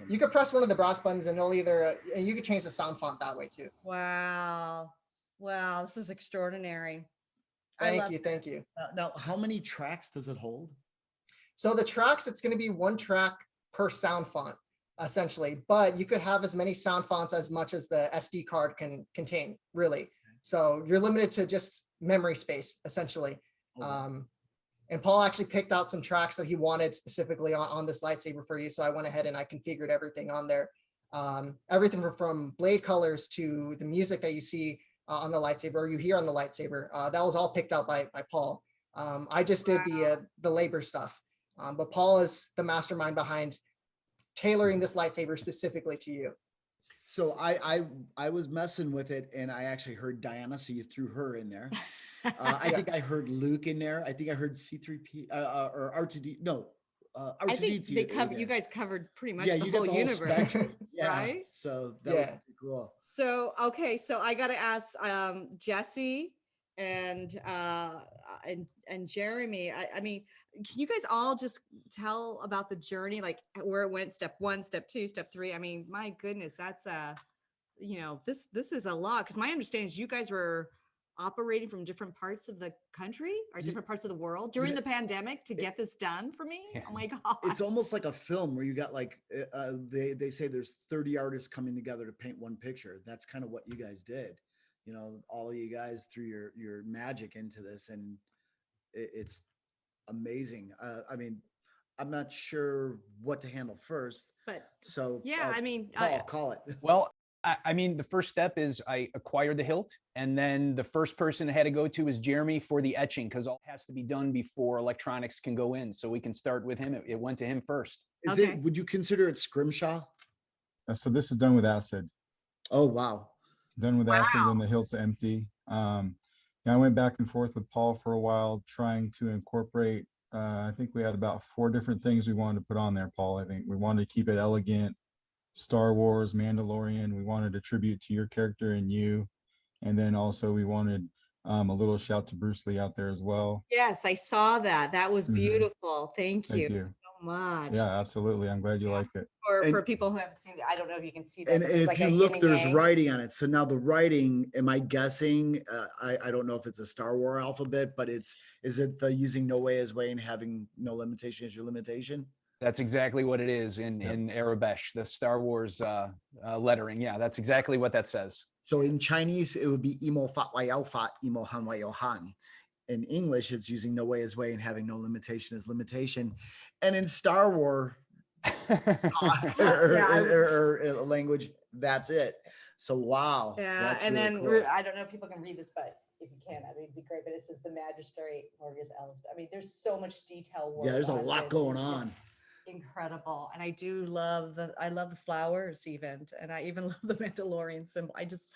Speaker 8: You could press one of the brass buttons, and it'll either you could change the sound font that way too.
Speaker 3: Wow. Wow. This is extraordinary.
Speaker 8: Thank you.
Speaker 2: Now, how many tracks does it hold?
Speaker 8: So the tracks, it's going to be 1 track per sound font, essentially. But you could have as many sound fonts as much as the SD card can contain, really. So you're limited to just memory space, essentially. And Paul actually picked out some tracks that he wanted specifically on this lightsaber for you. So I went ahead and I configured everything on there. Everything from blade colors to the music that you see on the lightsaber, or you hear on the lightsaber. That was all picked out by Paul. I just did the labor stuff. But Paul is the mastermind behind tailoring this lightsaber specifically to you.
Speaker 2: So I was messing with it, and I actually heard Diana, so you threw her in there. I think I heard Luke in there. I think I heard C3P or R2D. No, R2D2.
Speaker 3: I think they covered. You guys covered pretty much the
Speaker 2: you
Speaker 3: whole
Speaker 2: got the
Speaker 3: universe,
Speaker 2: spectrum. Yeah,
Speaker 3: right?
Speaker 2: so that was pretty cool.
Speaker 3: So okay, so I got to ask Jesse and Jeremy. I mean, can you guys all just tell about the journey, like where it went, step 1, step 2, step 3? I mean, my goodness, that's this is a lot, because my understanding is you guys were operating from different parts of the country or different parts of the world during the pandemic to get this done for me. Oh my God.
Speaker 2: It's almost like a film where you got like they say there's 30 artists coming together to paint one picture. That's kind of what you guys did. All of you guys threw your magic into this, and it's amazing. I mean, I'm not sure what to handle first,
Speaker 3: but
Speaker 2: so
Speaker 3: yeah, I mean,
Speaker 2: Paul, call it.
Speaker 7: Well, I mean, the first step is I acquired the hilt, and then the first person I had to go to is Jeremy for the etching, because all has to be done before electronics can go in. So we can start with him. It went to him first.
Speaker 2: Would you consider it scrimshaw?
Speaker 9: So this is done with acid.
Speaker 2: Oh, wow.
Speaker 9: Done with acid when the hilt's empty. I went back and forth with Paul for a while, trying to incorporate. I think we had about 4 different things we wanted to put on there, Paul. I think we wanted to keep it elegant. Star Wars, Mandalorian. We wanted a tribute to your character and you. And then also we wanted a little shout to Bruce Lee out there as well.
Speaker 3: Yes, I saw that. That was beautiful. Thank you so much.
Speaker 9: Yeah, absolutely. I'm glad you like it.
Speaker 3: For people who haven't seen it, I don't know if you can see that.
Speaker 2: And if you look, there's writing on it. So now the writing, am I guessing? I don't know if it's a Star Wars alphabet, but is it the using no way is way and having no limitation is your limitation?
Speaker 7: That's exactly what it is in Arabic, the Star Wars lettering. Yeah, that's exactly what that says.
Speaker 2: So in Chinese, it would be imo fat wa yao fat, imo han wa yo han. In English, it's using no way is way and having no limitation is limitation. And in Star Wars, or language. That's it. So wow.
Speaker 3: Yeah,
Speaker 2: that's
Speaker 3: and
Speaker 2: really
Speaker 3: then
Speaker 2: cool.
Speaker 3: I don't know if people can read this, but if you can, I mean, it'd be great. But it says the magistrate Morgus Ellis. I mean, there's so much detail work.
Speaker 2: Yeah, there's a
Speaker 3: on
Speaker 2: lot
Speaker 3: this.
Speaker 2: going
Speaker 3: It's
Speaker 2: on.
Speaker 3: just incredible, and I do love the flowers even, and I even love the Mandalorian symbol. I just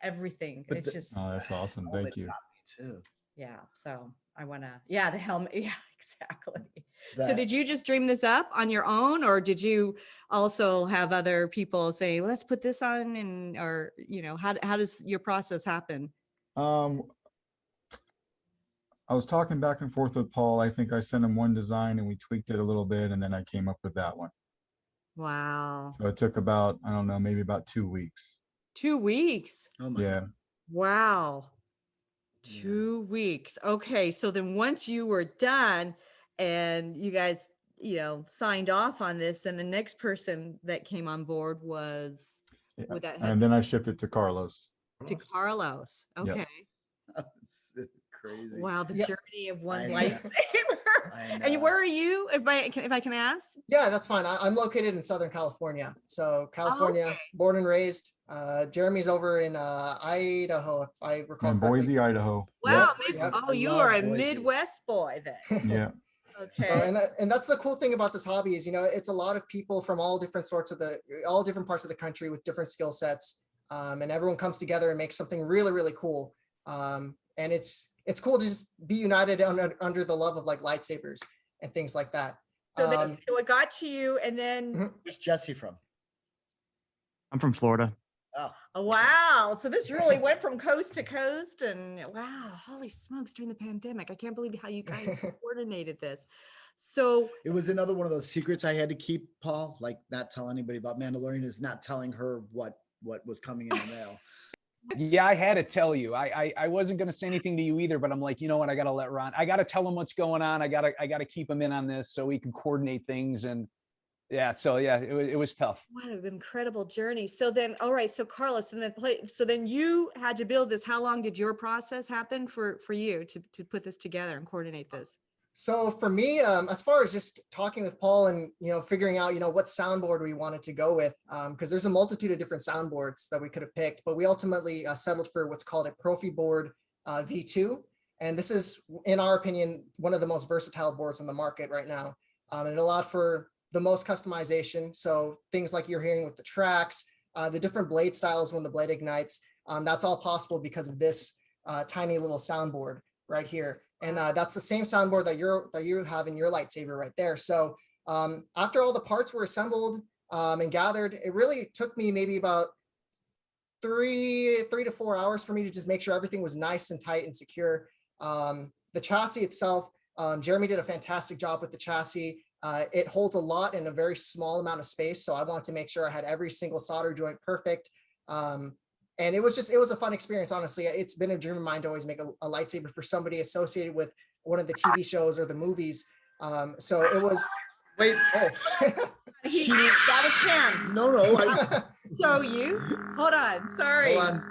Speaker 3: everything.
Speaker 2: But
Speaker 3: It's just
Speaker 9: Oh, that's awesome. Thank you.
Speaker 2: Too.
Speaker 3: yeah. So I want to the helmet. Yeah, exactly. So
Speaker 2: That-
Speaker 3: did you just dream this up on your own, or did you also have other people say, well, let's put this on, and or how does your process happen?
Speaker 9: Um, I was talking back and forth with Paul. I think I sent him one design and we tweaked it a little bit, and then I came up with that one.
Speaker 3: Wow.
Speaker 9: So it took about, I don't know, maybe about 2 weeks.
Speaker 3: 2 weeks.
Speaker 2: Oh my
Speaker 9: Yeah.
Speaker 3: Wow.
Speaker 2: Yeah.
Speaker 3: 2 weeks. Okay. So then once you were done and you guys, signed off on this, then the next person that came on board was
Speaker 9: Yeah.
Speaker 3: would that
Speaker 9: And then I shipped it to Carlos.
Speaker 3: to Carlos.
Speaker 9: Yep.
Speaker 3: Okay.
Speaker 2: That's crazy.
Speaker 3: Wow. The
Speaker 8: Yeah.
Speaker 3: journey of one
Speaker 2: I know.
Speaker 3: lightsaber.
Speaker 2: I
Speaker 3: And
Speaker 2: know.
Speaker 3: where are you? If I can ask?
Speaker 8: Yeah, that's fine. I'm located in Southern California. So California,
Speaker 3: okay.
Speaker 8: born and raised. Jeremy's over in Idaho, if I recall
Speaker 9: In
Speaker 8: correctly.
Speaker 9: Boise, Idaho.
Speaker 3: Wow.
Speaker 8: Yep.
Speaker 3: amazing.
Speaker 8: Yep.
Speaker 3: Oh, you
Speaker 2: Love
Speaker 3: are a
Speaker 2: Boise.
Speaker 3: Midwest boy then.
Speaker 9: Yeah.
Speaker 3: Okay.
Speaker 8: So, and that's the cool thing about this hobby is, it's a lot of people from all different parts of the country with different skill sets. And everyone comes together and makes something really, really cool. And it's cool to just be united under the love of like lightsabers and things like that.
Speaker 3: So it got to you, and then
Speaker 8: Mhm.
Speaker 2: Where's Jesse from?
Speaker 5: I'm from Florida.
Speaker 3: oh, wow. So this really went from coast to coast, and wow, holy smokes! During the pandemic, I can't believe how you guys coordinated this. So
Speaker 2: It was another one of those secrets I had to keep, Paul, like not tell anybody about Mandalorian, is not telling her what was coming in the mail.
Speaker 7: Yeah, I had to tell you. I wasn't going to say anything to you either, but I'm like, you know what? I got to let Ron. I got to tell him what's going on. I got to keep him in on this so we can coordinate things. And yeah, so yeah, it was tough.
Speaker 3: what an incredible journey. So then, all right. So Carlos, and then you had to build this. How long did your process happen for you to put this together and coordinate this?
Speaker 8: So for me, as far as just talking with Paul and, figuring out, what soundboard we wanted to go with, because there's a multitude of different soundboards that we could have picked, but we ultimately settled for what's called a Profi board V2. And this is, in our opinion, one of the most versatile boards on the market right now. And it allowed for the most customization. So things like you're hearing with the tracks, the different blade styles when the blade ignites, that's all possible because of this tiny little soundboard right here. And that's the same soundboard that you have in your lightsaber right there. So after all the parts were assembled and gathered, it really took me maybe about three to 4 hours for me to just make sure everything was nice and tight and secure. The chassis itself, Jeremy did a fantastic job with the chassis. It holds a lot in a very small amount of space. So I wanted to make sure I had every single solder joint perfect. And it was a fun experience, honestly. It's been a dream of mine to always make a lightsaber for somebody associated with one of the TV shows or the movies. So it was,
Speaker 2: Wait,
Speaker 8: oh.
Speaker 3: That was him.
Speaker 2: no.
Speaker 3: So hold on. Sorry.
Speaker 2: Hold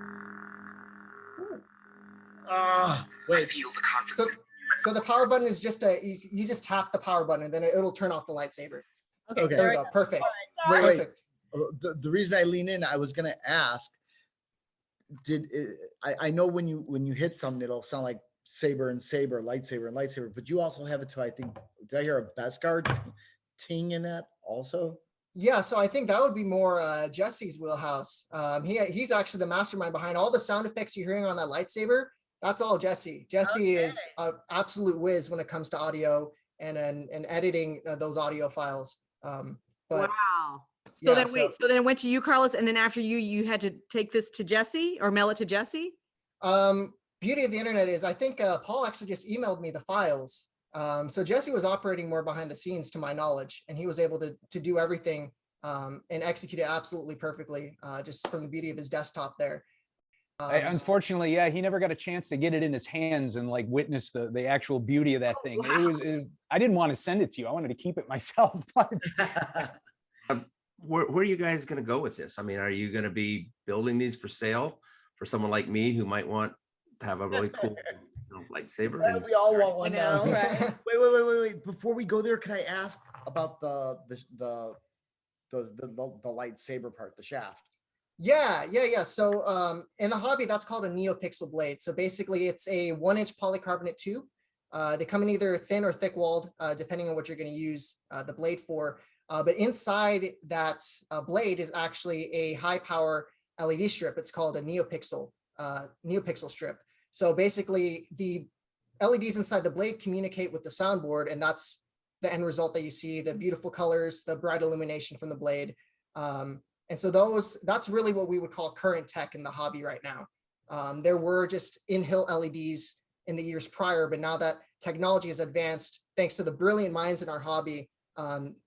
Speaker 2: on. Wait.
Speaker 8: So the power button is just you just tap the power button and then it'll turn off the lightsaber.
Speaker 2: Okay.
Speaker 8: There we go. Perfect.
Speaker 2: Wait.
Speaker 8: Perfect.
Speaker 2: The reason I lean in, I was gonna ask, I know when you hit something, it'll sound like saber and saber, lightsaber and lightsaber, but you also have it to, I think, did I hear a Beskar ting in that also?
Speaker 8: Yeah, so I think that would be more Jesse's wheelhouse. He's actually the mastermind behind all the sound effects you're hearing on that lightsaber. That's all Jesse. Jesse is an absolute whiz when it comes to audio and editing those audio files. But
Speaker 3: Wow. So
Speaker 8: yeah,
Speaker 3: then wait, so then it went to you, Carlos, and then after you had to take this to Jesse or mail it to Jesse?
Speaker 8: Beauty of the internet is I think Paul actually just emailed me the files. So Jesse was operating more behind the scenes to my knowledge, and he was able to do everything and execute it absolutely perfectly, just from the beauty of his desktop there.
Speaker 7: Unfortunately, yeah, he never got a chance to get it in his hands and like witness the actual beauty of that thing.
Speaker 3: Wow.
Speaker 7: I didn't want to send it to you. I wanted to keep it myself. But
Speaker 1: Where are you guys going to go with this? I mean, are you going to be building these for sale for someone like me who might want to have a really cool Lightsaber.
Speaker 2: Well,
Speaker 1: And
Speaker 2: we all want
Speaker 3: I
Speaker 2: one now.
Speaker 3: know, right?
Speaker 2: Wait. Before we go there, can I ask about the lightsaber part, the shaft?
Speaker 8: Yeah. So in the hobby, that's called a neopixel blade. So basically it's a 1-inch polycarbonate tube. They come in either thin or thick walled, depending on what you're going to use the blade for. But inside that blade is actually a high power LED strip. It's called a neopixel strip. So basically the LEDs inside the blade communicate with the soundboard, and that's the end result that you see, the beautiful colors, the bright illumination from the blade. And so that's really what we would call current tech in the hobby right now. There were just in-hill LEDs in the years prior, but now that technology has advanced, thanks to the brilliant minds in our hobby,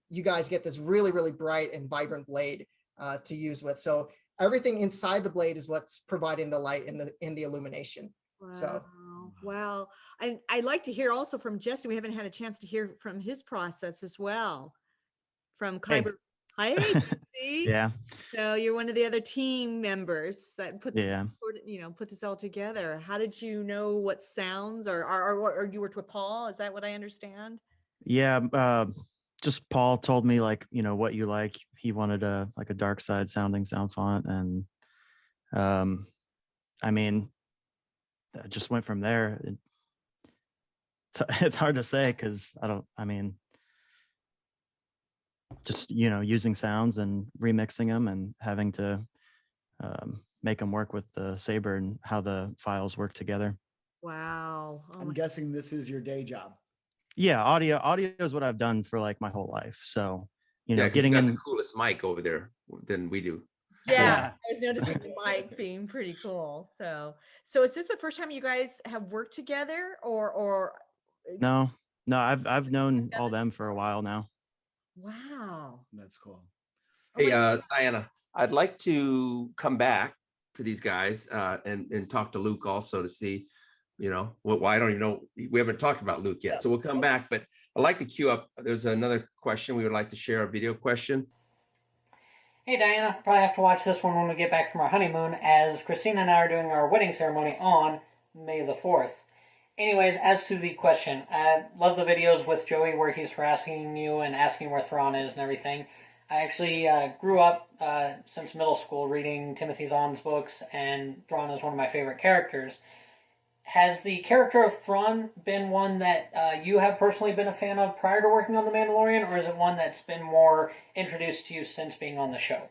Speaker 8: you guys get this really, really bright and vibrant blade to use with. So everything inside the blade is what's providing the light in the illumination.
Speaker 3: Wow.
Speaker 8: So
Speaker 3: Wow. And I'd like to hear also from Jesse. We haven't had a chance to hear from his process as well. From
Speaker 10: Hey.
Speaker 3: Kyber. Hi, Jesse.
Speaker 10: Yeah.
Speaker 3: So you're one of the other team members that put this,
Speaker 10: Yeah.
Speaker 3: put this all together. How did you know what sounds, or you worked with Paul? Is that what I understand?
Speaker 10: Yeah. Just Paul told me, like, what you like. He wanted a dark side sounding sound font. And I mean, I just went from there. It's hard to say because just using sounds and remixing them and having to make them work with the Saber and how the files work together.
Speaker 3: Wow. Oh
Speaker 2: I'm
Speaker 3: my-
Speaker 2: guessing this is your day job.
Speaker 10: Yeah, audio is what I've done for like my whole life. So
Speaker 1: yeah, 'cause
Speaker 10: getting
Speaker 1: you got
Speaker 10: in.
Speaker 1: the coolest mic over there than we do.
Speaker 3: Yeah, I was noticing the mic being pretty cool. So is this the first time you guys have worked together, or?
Speaker 10: No, I've known all them for a while now.
Speaker 3: Wow.
Speaker 2: That's cool.
Speaker 3: Oh
Speaker 1: Hey,
Speaker 3: my-
Speaker 1: Diana, I'd like to come back to these guys and talk to Luke also to see, why I don't even know. We haven't talked about Luke yet. So we'll come back, but I'd like to queue up. There's another question we would like to share, a video question.
Speaker 11: Hey Diana, probably have to watch this one when we get back from our honeymoon, as Christina and I are doing our wedding ceremony on May the 4th. Anyways, as to the question, I love the videos with Joey where he's harassing you and asking where Thrawn is and everything. I actually grew up since middle school reading Timothy Zahn's books, and Thrawn is one of my favorite characters. Has the character of Thrawn been one that you have personally been a fan of prior to working on The Mandalorian, or is it one that's been more introduced to you since being on the show?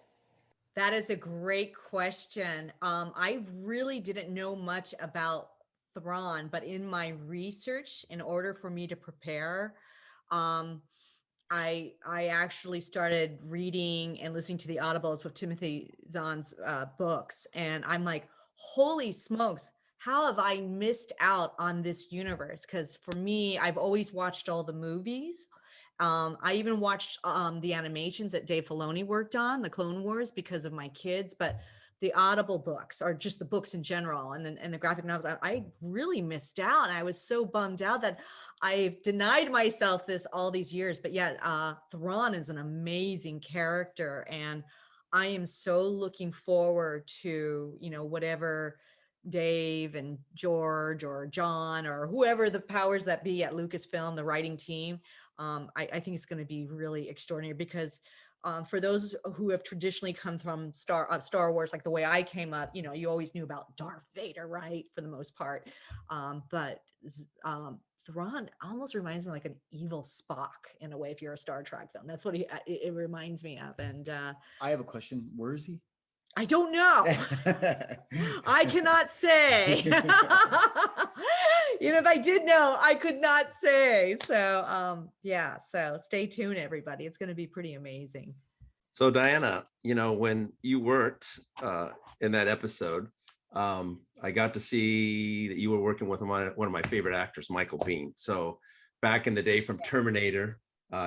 Speaker 3: That is a great question. I really didn't know much about Thrawn, but in my research, in order for me to prepare, I actually started reading and listening to the audibles with Timothy Zahn's books, and I'm like, holy smokes, how have I missed out on this universe? Because for me, I've always watched all the movies. I even watched the animations that Dave Filoni worked on, the Clone Wars, because of my kids. But the Audible books, or just the books in general, and the graphic novels, I really missed out. I was so bummed out that I've denied myself this all these years. But yeah, Thrawn is an amazing character, and I am so looking forward to whatever Dave and George or John or whoever the powers that be at Lucasfilm, the writing team. I think it's going to be really extraordinary, because for those who have traditionally come from Star Wars, like the way I came up, you always knew about Darth Vader, right? For the most part. But Thrawn almost reminds me like an evil Spock in a way, if you're a Star Trek film. That's what it reminds me of. And
Speaker 2: I have a question. Where is he?
Speaker 3: I don't know. I cannot say. If I did know, I could not say. So yeah, so stay tuned, everybody. It's going to be pretty amazing.
Speaker 1: So Diana, when you worked in that episode, I got to see that you were working with one of my favorite actors, Michael Biehn. So back in the day from Terminator,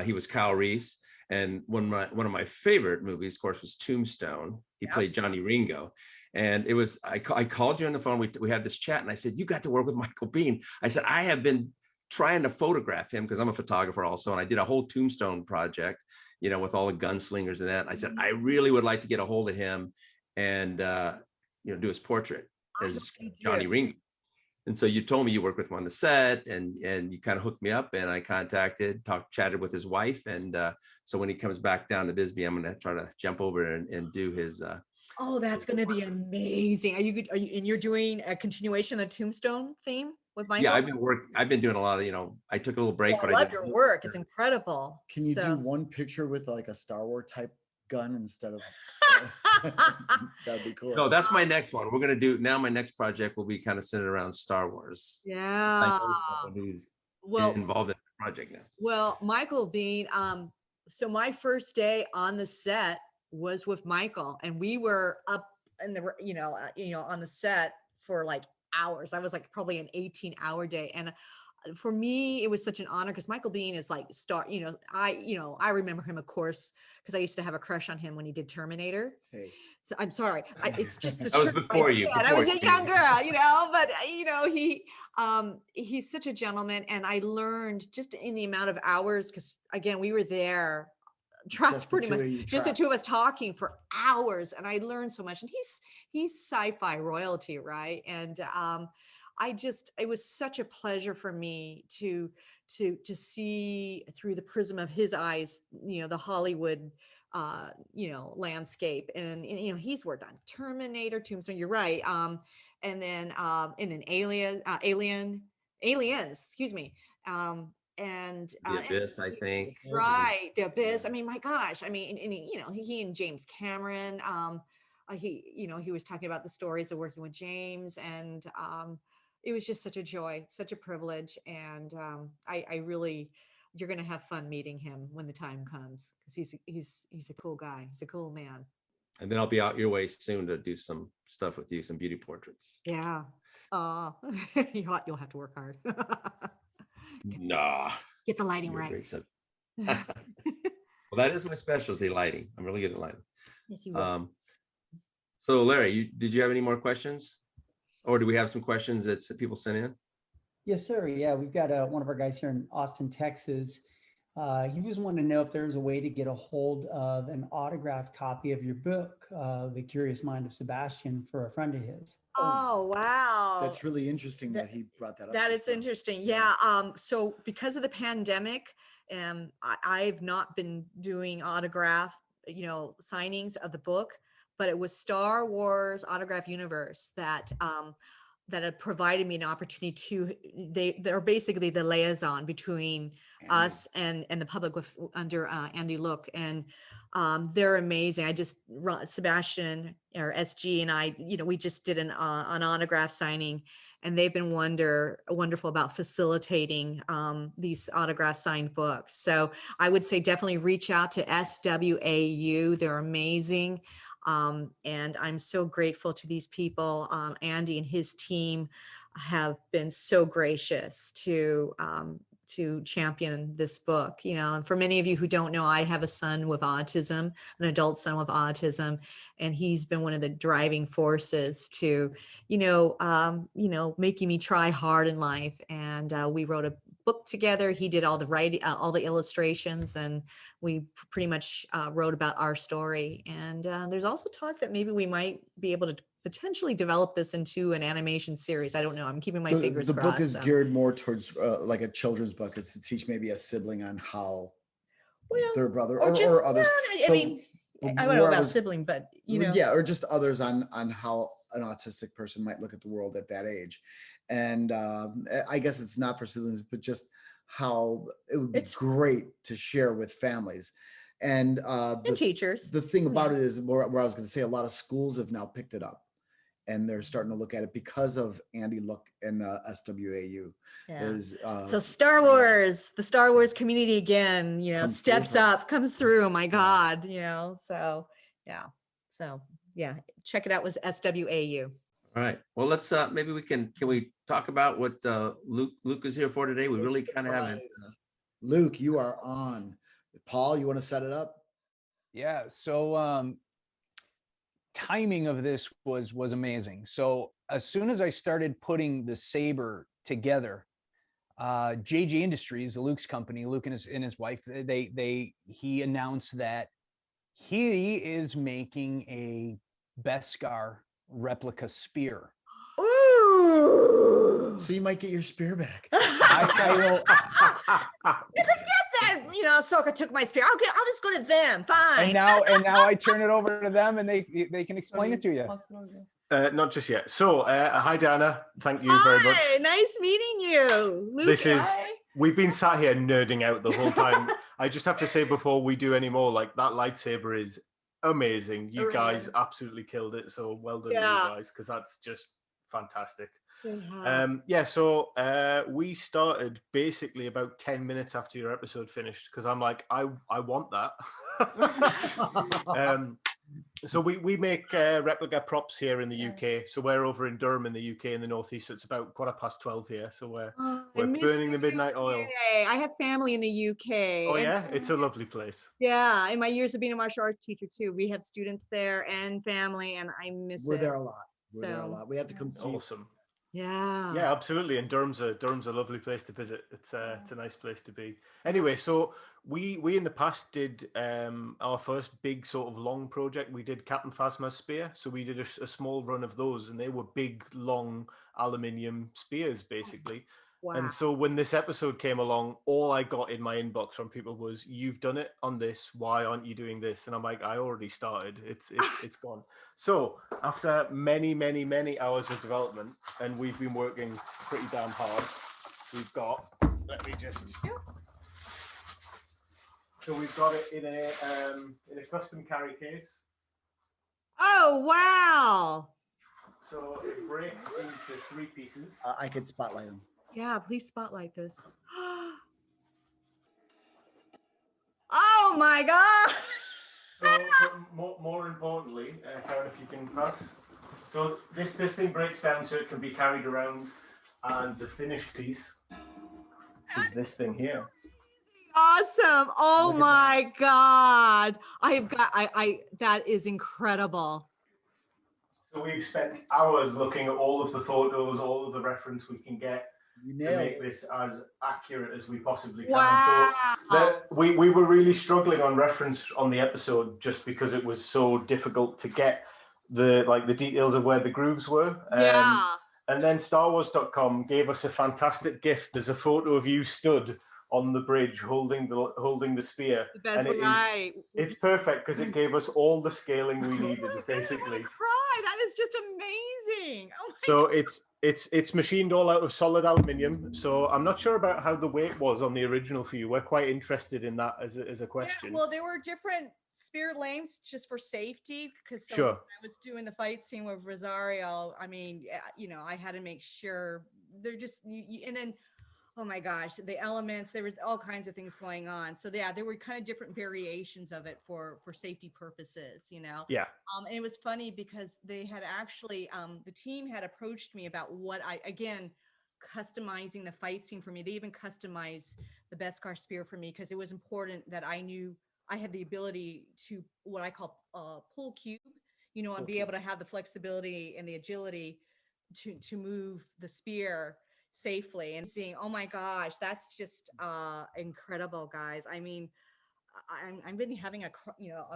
Speaker 1: he was Kyle Reese. And one of my favorite movies, of course, was Tombstone. He played Johnny Ringo. And it was, I called you on the phone. We had this chat, and I said, you got to work with Michael Biehn. I said, I have been trying to photograph him, because I'm a photographer also. And I did a whole Tombstone project, with all the gunslingers and that. And I said, I really would like to get a hold of him and, do his portrait as Johnny Ringo. And so you told me you work with him on the set, and you kind of hooked me up, and I chatted with his wife. And so when he comes back down to Bisbee, I'm going to try to jump over and do his.
Speaker 3: Oh, that's going to be amazing. Are you, and you're doing a continuation of the Tombstone theme with Michael?
Speaker 1: Yeah, I've been doing a lot of, I took a little break, but
Speaker 3: I love your work. It's incredible.
Speaker 2: Can you do one picture with like a Star Wars type gun instead of? That'd be cool.
Speaker 1: No, that's my next one. We're gonna do now. My next project will be kind of centered around Star Wars.
Speaker 3: Yeah.
Speaker 1: I know someone who's involved in the project now.
Speaker 3: Well, Michael Bean. So my first day on the set was with Michael, and we were up in the on the set for like hours. I was like probably an 18-hour day, and for me, it was such an honor because Michael Bean is like I remember him, of course, because I used to have a crush on him when he did Terminator.
Speaker 2: Hey.
Speaker 3: So I'm sorry. It's just the
Speaker 1: truth.
Speaker 3: truth.
Speaker 1: Before you.
Speaker 3: I was a young girl, but he's such a gentleman, and I learned just in the amount of hours, because again, we were there trapped pretty much, just the two of us talking for hours, and I learned so much. And he's sci-fi royalty, right? And it was such a pleasure for me to see through the prism of his eyes, the Hollywood, landscape. And he's worked on Terminator, Tombstone, you're right. And then Aliens, excuse me. And
Speaker 1: The Abyss, I think.
Speaker 3: Right, The Abyss. I mean, my gosh. I mean, and he and James Cameron. He was talking about the stories of working with James, and it was just such a joy, such a privilege, and I really, you're going to have fun meeting him when the time comes, because he's a cool guy. He's a cool man.
Speaker 1: And then I'll be out your way soon to do some stuff with you, some beauty portraits.
Speaker 3: Yeah. You'll have to work hard.
Speaker 1: Nah.
Speaker 3: Get the lighting right.
Speaker 1: Well, that is my specialty, lighting. I'm really good at lighting.
Speaker 3: Yes, you will.
Speaker 1: So Larry, did you have any more questions? Or do we have some questions that people sent in?
Speaker 4: Yes, sir. Yeah, we've got one of our guys here in Austin, Texas. He just wanted to know if there's a way to get a hold of an autographed copy of your book, The Curious Mind of Sebastian, for a friend of his.
Speaker 3: Oh, wow.
Speaker 2: That's really interesting that he brought that up.
Speaker 3: That is interesting. Yeah. So because of the pandemic, I've not been doing autograph, signings of the book, but it was Star Wars Autograph Universe that had provided me an opportunity to. They're basically the liaison between us and the public under Andy Look, and they're amazing. Sebastian or SG and I, we just did an autograph signing, and they've been wonderful about facilitating these autograph signed books. So I would say definitely reach out to SWAU. They're amazing. And I'm so grateful to these people. Andy and his team have been so gracious to champion this book. And for many of you who don't know, I have a son with autism, an adult son with autism, and he's been one of the driving forces to, making me try hard in life. And we wrote a book together. He did all the writing, all the illustrations, and we pretty much wrote about our story. And there's also talk that maybe we might be able to potentially develop this into an animation series. I don't know. I'm keeping my fingers crossed.
Speaker 2: The book is geared more towards like a children's book. It's to teach maybe a sibling on how their brother or others.
Speaker 3: I don't know about sibling, but
Speaker 2: yeah, or just others on how an autistic person might look at the world at that age. And I guess it's not for siblings, but just how it would be great to share with families and
Speaker 3: teachers.
Speaker 2: The thing about it is where I was going to say, a lot of schools have now picked it up, and they're starting to look at it because of Andy Look and SWAU.
Speaker 3: Yeah. So Star Wars, the Star Wars community again, steps up, comes through. Oh my God, so yeah, check it out. Was SWAU.
Speaker 1: All right. Well, let's maybe can we talk about what Luke is here for today? We really kind of haven't.
Speaker 2: Luke, you are on. Paul, you want to set it up?
Speaker 7: Yeah. So timing of this was amazing. So as soon as I started putting the saber together, JJ Industries, Luke's company, Luke and his wife, he announced that he is making a Beskar replica spear.
Speaker 3: Ooh,
Speaker 2: So you might get your spear back.
Speaker 7: I will.
Speaker 3: That, Ahsoka took my spear. I'll just go to them. Fine.
Speaker 7: And now I turn it over to them, and they can explain it to you.
Speaker 12: Not just yet. So, hi Diana, thank you very much.
Speaker 3: Hi, nice meeting you. Luke,
Speaker 12: This is
Speaker 3: hi.
Speaker 12: we've been sat here nerding out the whole time. I just have to say before we do any more, like that lightsaber is amazing. You guys absolutely killed it. So well done, you guys, because that's just fantastic. So we started basically about 10 minutes after your episode finished because I'm like, I want that. So we make replica props here in the UK. So we're over in Durham in the UK in the northeast. So it's about 12:15 here. So we're burning the midnight oil.
Speaker 3: I have family in the UK.
Speaker 12: Oh yeah, it's a lovely place.
Speaker 3: Yeah, in my years of being a martial arts teacher too, we have students there and family, and I miss it.
Speaker 2: We're there a lot. We have to come see.
Speaker 12: Awesome.
Speaker 3: Yeah,
Speaker 12: absolutely. And Durham's a lovely place to visit. It's a nice place to be. Anyway, so we in the past did our first big sort of long project. We did Captain Phasma's spear. So we did a small run of those, and they were big, long aluminium spears, basically.
Speaker 3: Wow.
Speaker 12: And so when this episode came along, all I got in my inbox from people was, "You've done it on this. Why aren't you doing this?" And I'm like, "I already started. It's gone." So after many hours of development, and we've been working pretty damn hard, we've got. Let me just. So we've got it in a custom carry case.
Speaker 3: Oh wow!
Speaker 12: So it breaks into 3 pieces.
Speaker 2: I could spotlight them.
Speaker 3: Yeah, please spotlight this. Oh my God!
Speaker 12: So more importantly, Karen, if you can pass. So this thing breaks down so it can be carried around, and the finished piece is this thing here.
Speaker 3: Awesome! Oh my God! That is incredible.
Speaker 12: So we've spent hours looking at all of the photos, all of the reference we can get to make this as accurate as we possibly can.
Speaker 3: Wow.
Speaker 12: So we were really struggling on reference on the episode just because it was so difficult to get the details of where the grooves were. And then StarWars.com gave us a fantastic gift. There's a photo of you stood on the bridge holding the spear.
Speaker 3: That's right.
Speaker 12: It's perfect because it gave us all the scaling we needed, basically.
Speaker 3: Cry. That is just amazing. Oh my
Speaker 12: So it's machined all out of solid aluminium. So I'm not sure about how the weight was on the original for you. We're quite interested in that as a question.
Speaker 3: Yeah, well, there were different spear lengths just for safety because
Speaker 12: Sure.
Speaker 3: when I was doing the fight scene with Rosario, I mean, I had to make sure they're just and then. Oh my gosh, the elements, there were all kinds of things going on. So yeah, there were kind of different variations of it for safety purposes,
Speaker 12: Yeah.
Speaker 3: And it was funny because they had actually, the team had approached me about customizing the fight scene for me. They even customized the Beskar spear for me because it was important that I knew I had the ability to what I call pull cube, and be able to have the flexibility and the agility to move the spear safely and seeing, oh my gosh, that's just incredible, guys. I mean, I've been having a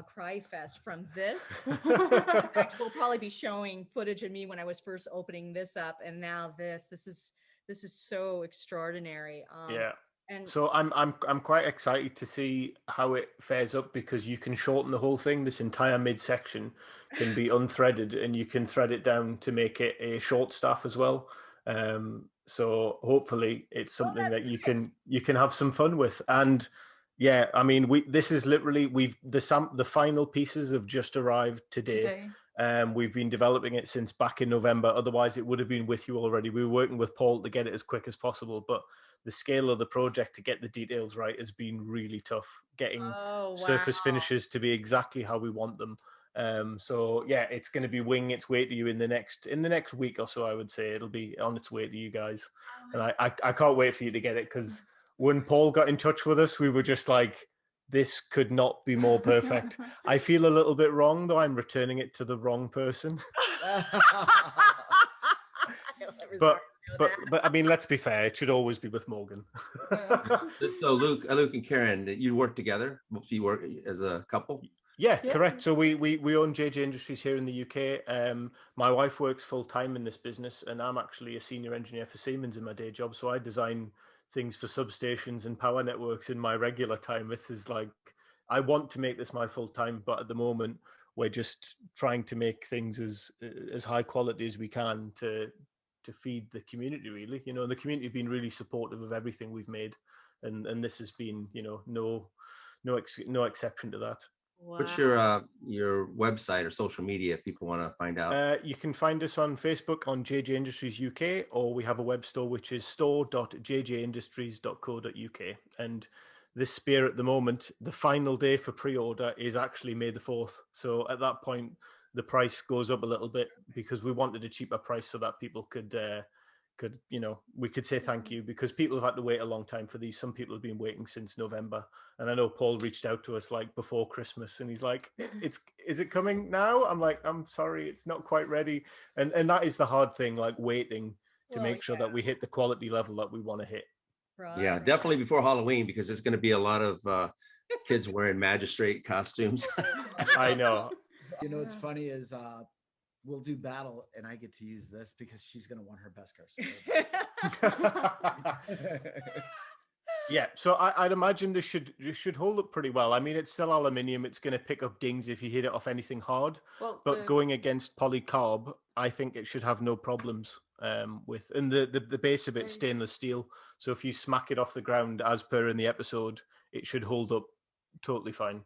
Speaker 3: cry fest from this. In fact, we'll probably be showing footage of me when I was first opening this up, and now this is so extraordinary. And
Speaker 12: so I'm quite excited to see how it fares up because you can shorten the whole thing. This entire midsection can be unthreaded, and you can thread it down to make it a short staff as well. So hopefully it's something that you can have some fun with. And yeah, I mean, this is literally the final pieces have just arrived today. We've been developing it since back in November. Otherwise, it would have been with you already. We were working with Paul to get it as quick as possible, but the scale of the project to get the details right has been really tough. Getting surface finishes to be exactly how we want them. So yeah, it's going to be winging its way to you in the next week or so. I would say it'll be on its way to you guys, and I can't wait for you to get it because when Paul got in touch with us, we were just like, this could not be more perfect. I feel a little bit wrong though. I'm returning it to the wrong person. But I mean, let's be fair. It should always be with Morgan.
Speaker 1: So Luke and Karen, you work together. You work as a couple.
Speaker 12: Yeah,
Speaker 13: Yeah.
Speaker 12: correct. So we own JJ Industries here in the UK. My wife works full time in this business, and I'm actually a senior engineer for Siemens in my day job. So I design things for substations and power networks in my regular time. This is like, I want to make this my full time, but at the moment we're just trying to make things as high quality as we can to feed the community, really. You know, and the community have been really supportive of everything we've made, and this has been, you know, no exception to that.
Speaker 1: What's
Speaker 3: Wow.
Speaker 1: your website or social media if people want to find out?
Speaker 12: You can find us on Facebook on JJ Industries UK, or we have a web store which is store.jjindustries.co.uk. And this spear at the moment, the final day for pre-order is actually May the 4th. So at that point, the price goes up a little bit because we wanted a cheaper price so that people could, you know, we could say thank you, because people have had to wait a long time for these. Some people have been waiting since November, and I know Paul reached out to us like before Christmas, and he's like, is it coming now? I'm like, I'm sorry, it's not quite ready. And that is the hard thing, like waiting to
Speaker 3: Well,
Speaker 12: make sure that we hit the quality level that we want to hit.
Speaker 1: Yeah,
Speaker 3: right.
Speaker 1: definitely before Halloween, because there's going to be a lot of kids wearing magistrate costumes.
Speaker 12: I know.
Speaker 2: You know, what's funny is we'll do battle and I get to use this because she's going to want her best cars.
Speaker 12: Yeah, so I'd imagine this should hold up pretty well. I mean, it's still aluminium. It's going to pick up dings if you hit it off anything hard.
Speaker 13: Well,
Speaker 12: But going against polycarb, I think it should have no problems with. And the base of it's stainless steel. So if you smack it off the ground, as per in the episode, it should hold up totally fine.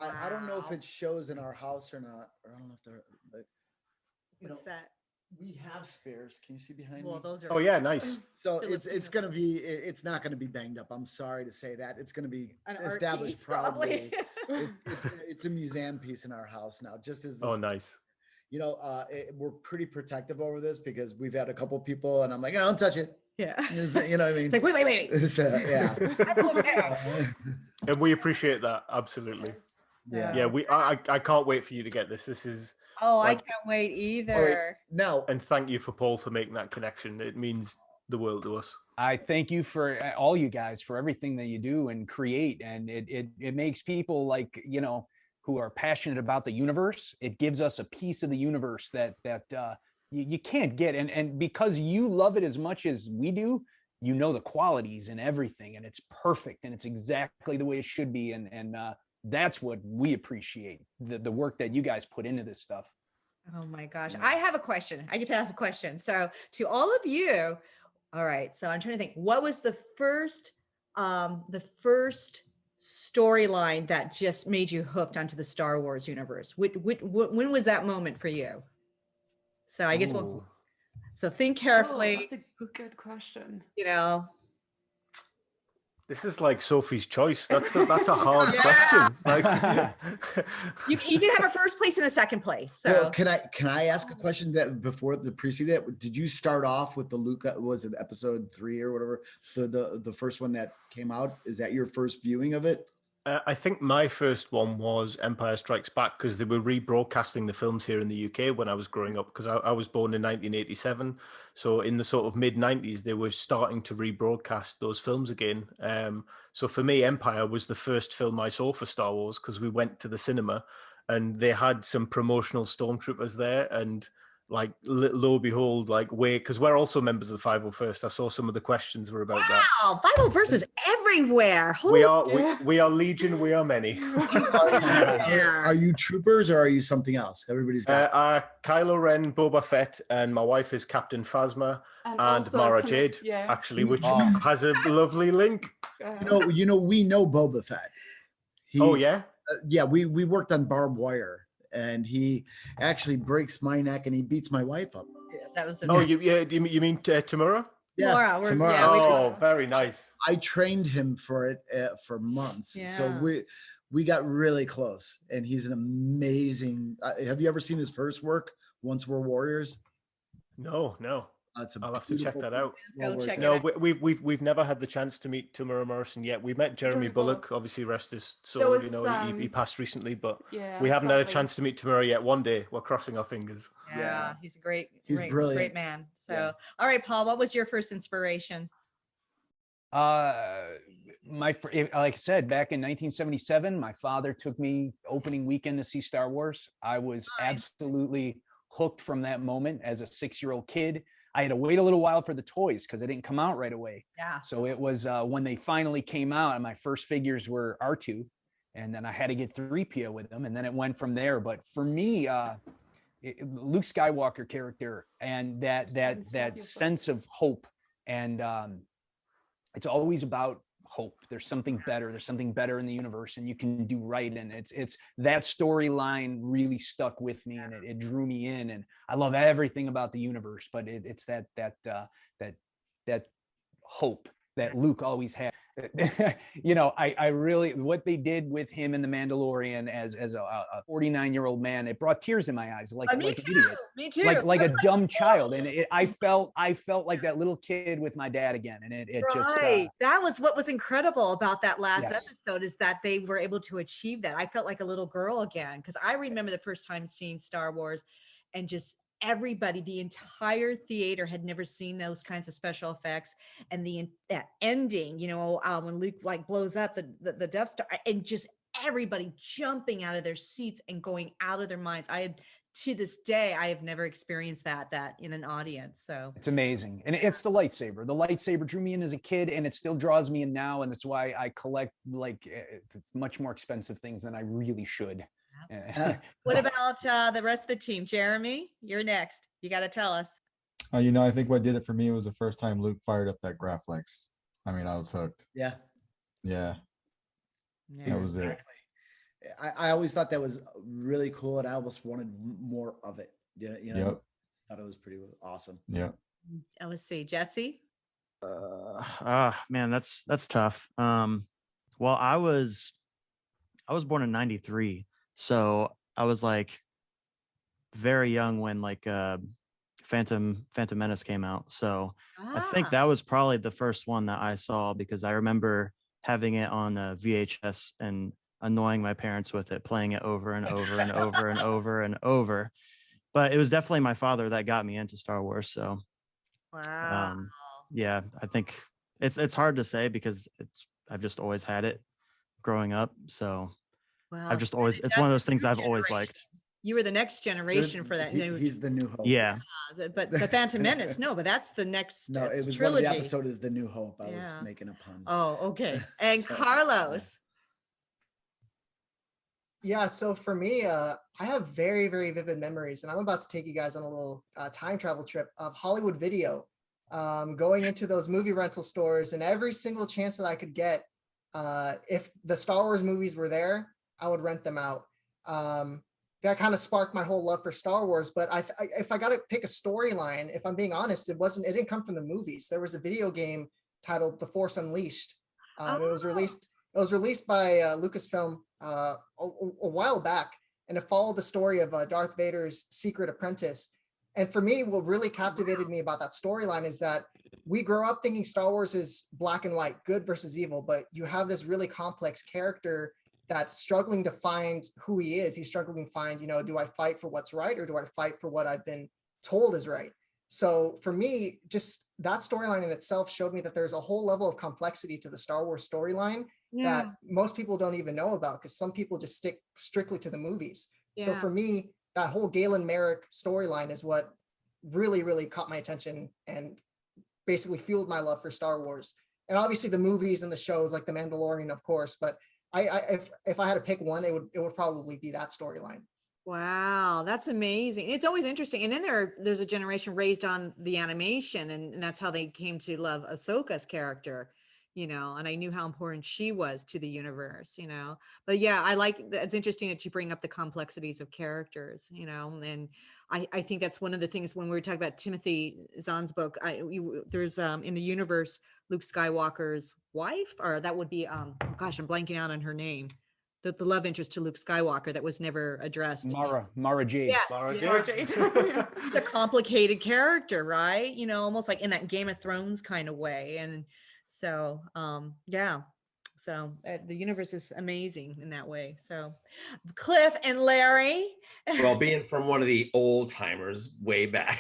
Speaker 2: I don't know if it shows in our house or not. Or I don't know if they're, but
Speaker 3: What's that?
Speaker 2: we have spares. Can you see behind
Speaker 3: Well,
Speaker 2: me?
Speaker 3: those are.
Speaker 12: Oh yeah, nice.
Speaker 2: So it's gonna be it's not gonna be banged up. I'm sorry to say that. It's gonna be
Speaker 3: An art
Speaker 2: established
Speaker 3: piece, probably.
Speaker 2: proudly. It's a museum piece in our house now. Just as
Speaker 12: Oh,
Speaker 2: this,
Speaker 12: nice.
Speaker 2: you know, we're pretty protective over this because we've had a couple people, and I'm like, don't touch it.
Speaker 3: Yeah.
Speaker 2: You know what I mean?
Speaker 3: Like, wait.
Speaker 2: Yeah.
Speaker 12: And we appreciate that, absolutely.
Speaker 2: Yeah.
Speaker 12: Yeah, I can't wait for you to get this. This is
Speaker 3: Oh, I
Speaker 12: like,
Speaker 3: can't wait
Speaker 2: All right,
Speaker 3: either.
Speaker 2: now,
Speaker 12: and thank you for Paul for making that connection. It means the world to us.
Speaker 7: I thank you for all you guys for everything that you do and create, and it makes people like, you know, who are passionate about the universe. It gives us a piece of the universe that you can't get, and because you love it as much as we do, you know the qualities and everything, and it's perfect, and it's exactly the way it should be, and that's what we appreciate, the work that you guys put into this stuff.
Speaker 3: Oh my gosh. I have a question. I get to ask a question. So to all of you, all right. So I'm trying to think, what was the first storyline that just made you hooked onto the Star Wars universe? When was that moment for you? So I guess
Speaker 12: Ooh.
Speaker 3: so think
Speaker 13: Oh,
Speaker 3: carefully,
Speaker 13: that's a good question.
Speaker 3: you know.
Speaker 12: This is like Sophie's choice. That's a hard
Speaker 3: Yeah.
Speaker 12: question. Like,
Speaker 3: You can have a first place and a second place. So
Speaker 2: well, can I ask a question that before the preceding it? Did you start off with the Luca? Was it episode 3 or whatever? The first one that came out? Is that your first viewing of it?
Speaker 12: I think my first one was Empire Strikes Back, because they were rebroadcasting the films here in the UK when I was growing up, because I was born in 1987. So in the sort of mid 90s, they were starting to rebroadcast those films again. So for me, Empire was the first film I saw for Star Wars, because we went to the cinema and they had some promotional stormtroopers there, and like lo and behold, like because we're also members of the 501st. I saw some of the questions were about that.
Speaker 3: wow, 501st is everywhere.
Speaker 12: We
Speaker 3: Holy
Speaker 12: we are legion. We are many.
Speaker 2: Are you troopers or are you something else? Everybody's got.
Speaker 12: Kylo Ren, Boba Fett, and my wife is Captain Phasma and
Speaker 13: also
Speaker 12: Mara
Speaker 13: to
Speaker 12: Jade,
Speaker 13: yeah.
Speaker 12: actually, which
Speaker 7: Oh.
Speaker 12: has a lovely link.
Speaker 2: You know, we know Boba Fett.
Speaker 12: Oh yeah.
Speaker 2: Yeah, we worked on barbed wire, and he actually breaks my neck and he beats my wife up.
Speaker 3: that was
Speaker 12: Oh, you mean Tamura?
Speaker 2: Yeah,
Speaker 3: Laura, we're-
Speaker 2: Tamara.
Speaker 3: yeah, we-
Speaker 12: Oh, very nice.
Speaker 2: I trained him for it for months. So
Speaker 3: Yeah.
Speaker 2: we got really close, and he's an amazing. Have you ever seen his first work? Once We're Warriors.
Speaker 12: No.
Speaker 2: It's a
Speaker 12: I'll have to check
Speaker 2: beautiful
Speaker 12: that out.
Speaker 3: Go
Speaker 2: well worth
Speaker 3: check
Speaker 2: it.
Speaker 3: it
Speaker 12: No,
Speaker 3: out.
Speaker 12: we've never had the chance to meet Tamura Morrison yet. We met Jeremy Bullock, obviously rest his soul.
Speaker 13: was,
Speaker 12: You know, he passed recently, but
Speaker 13: Yeah,
Speaker 12: we haven't had a
Speaker 13: sadly.
Speaker 12: chance to meet Tamura yet. One day, we're crossing our fingers.
Speaker 3: Yeah, he's a great,
Speaker 2: He's
Speaker 3: great
Speaker 2: brilliant.
Speaker 3: man. So,
Speaker 2: Yeah.
Speaker 3: all right, Paul, what was your first inspiration?
Speaker 7: Like I said, back in 1977, my father took me opening weekend to see Star Wars. I was absolutely hooked from that moment as a 6-year-old kid. I had to wait a little while for the toys because they didn't come out right away.
Speaker 3: Yeah.
Speaker 7: So it was when they finally came out, and my first figures were R2, and then I had to get 3PO with them, and then it went from there. But for me, Luke Skywalker character and that sense of hope, and it's always about hope. There's something better. There's something better in the universe, and you can do right. And it's that storyline really stuck with me, and it drew me in. And I love everything about the universe, but it's that hope that Luke always had. You know, I really, what they did with him in The Mandalorian as a 49-year-old man, it brought tears in my eyes, like
Speaker 3: me
Speaker 7: an
Speaker 3: too.
Speaker 7: idiot,
Speaker 3: Me too.
Speaker 7: like a dumb child. And I felt like that little kid with my dad again. And it just
Speaker 3: that was what was incredible about that last
Speaker 7: Yes.
Speaker 3: episode, is that they were able to achieve that. I felt like a little girl again, because I remember the first time seeing Star Wars, and just everybody, the entire theater had never seen those kinds of special effects, and that ending, you know, when Luke like blows up the Death Star, and just everybody jumping out of their seats and going out of their minds. To this day, I have never experienced that in an audience. So
Speaker 7: it's amazing. And it's the lightsaber. The lightsaber drew me in as a kid, and it still draws me in now. And that's why I collect like much more expensive things than I really should.
Speaker 3: What about the rest of the team? Jeremy, you're next. You got to tell us.
Speaker 9: You know, I think what did it for me was the first time Luke fired up that Graflex. I mean, I was hooked.
Speaker 2: Yeah.
Speaker 9: Yeah. That was it.
Speaker 2: I always thought that was really cool, and I almost wanted more of it. You know,
Speaker 9: Yep.
Speaker 2: Thought it was pretty awesome.
Speaker 9: Yeah.
Speaker 3: Let's see, Jesse.
Speaker 10: Man, that's tough. Well, I was born in '93, so I was like very young when like Phantom Menace came out. So I think that was probably the first one that I saw, because I remember having it on a VHS and annoying my parents with it, playing it over and over and over and over and over. But it was definitely my father that got me into Star Wars. So yeah, I think it's hard to say, because I've just always had it growing up. So I've just always, it's one of those things I've always liked.
Speaker 3: You were the next generation for that.
Speaker 2: He's the New Hope.
Speaker 10: Yeah.
Speaker 3: But the Phantom Menace, no, but that's the next
Speaker 2: No, it was
Speaker 3: trilogy.
Speaker 2: one of the episode is the New Hope. I was making a pun.
Speaker 3: Oh, okay. And Carlos.
Speaker 8: Yeah, so for me, I have very, very vivid memories, and I'm about to take you guys on a little time travel trip of Hollywood Video, going into those movie rental stores, and every single chance that I could get, if the Star Wars movies were there, I would rent them out. That kind of sparked my whole love for Star Wars. But if I got to pick a storyline, if I'm being honest, it didn't come from the movies. There was a video game titled The Force Unleashed. It was released by Lucasfilm a while back, and it followed the story of Darth Vader's secret apprentice. And for me, what really captivated me about that storyline is that we grow up thinking Star Wars is black and white, good versus evil, but you have this really complex character that's struggling to find who he is. He's struggling to find, do I fight for what's right, or do I fight for what I've been told is right? So for me, just that storyline in itself showed me that there's a whole level of complexity to the Star Wars storyline that most people don't even know about, because some people just stick strictly to the movies. So for me, that whole Galen Merrick storyline is what really, really caught my attention and basically fueled my love for Star Wars. And obviously the movies and the shows like The Mandalorian, of course, but if I had to pick one, it would probably be that storyline.
Speaker 3: Wow, that's amazing. It's always interesting. And then there's a generation raised on the animation, and that's how they came to love Ahsoka's character, and I knew how important she was to the universe, But yeah, it's interesting that you bring up the complexities of characters, and I think that's one of the things when we were talking about Timothy Zahn's book, there's in the universe, Luke Skywalker's wife, or that would be, I'm blanking out on her name. The love interest to Luke Skywalker that was never addressed.
Speaker 7: Mara Jade.
Speaker 3: Yes,
Speaker 12: Mara Jade.
Speaker 3: He's a complicated character, right? Almost like in that Game of Thrones kind of way. And so, So the universe is amazing in that way. So Cliff and Larry.
Speaker 1: Well, being from one of the old timers way back,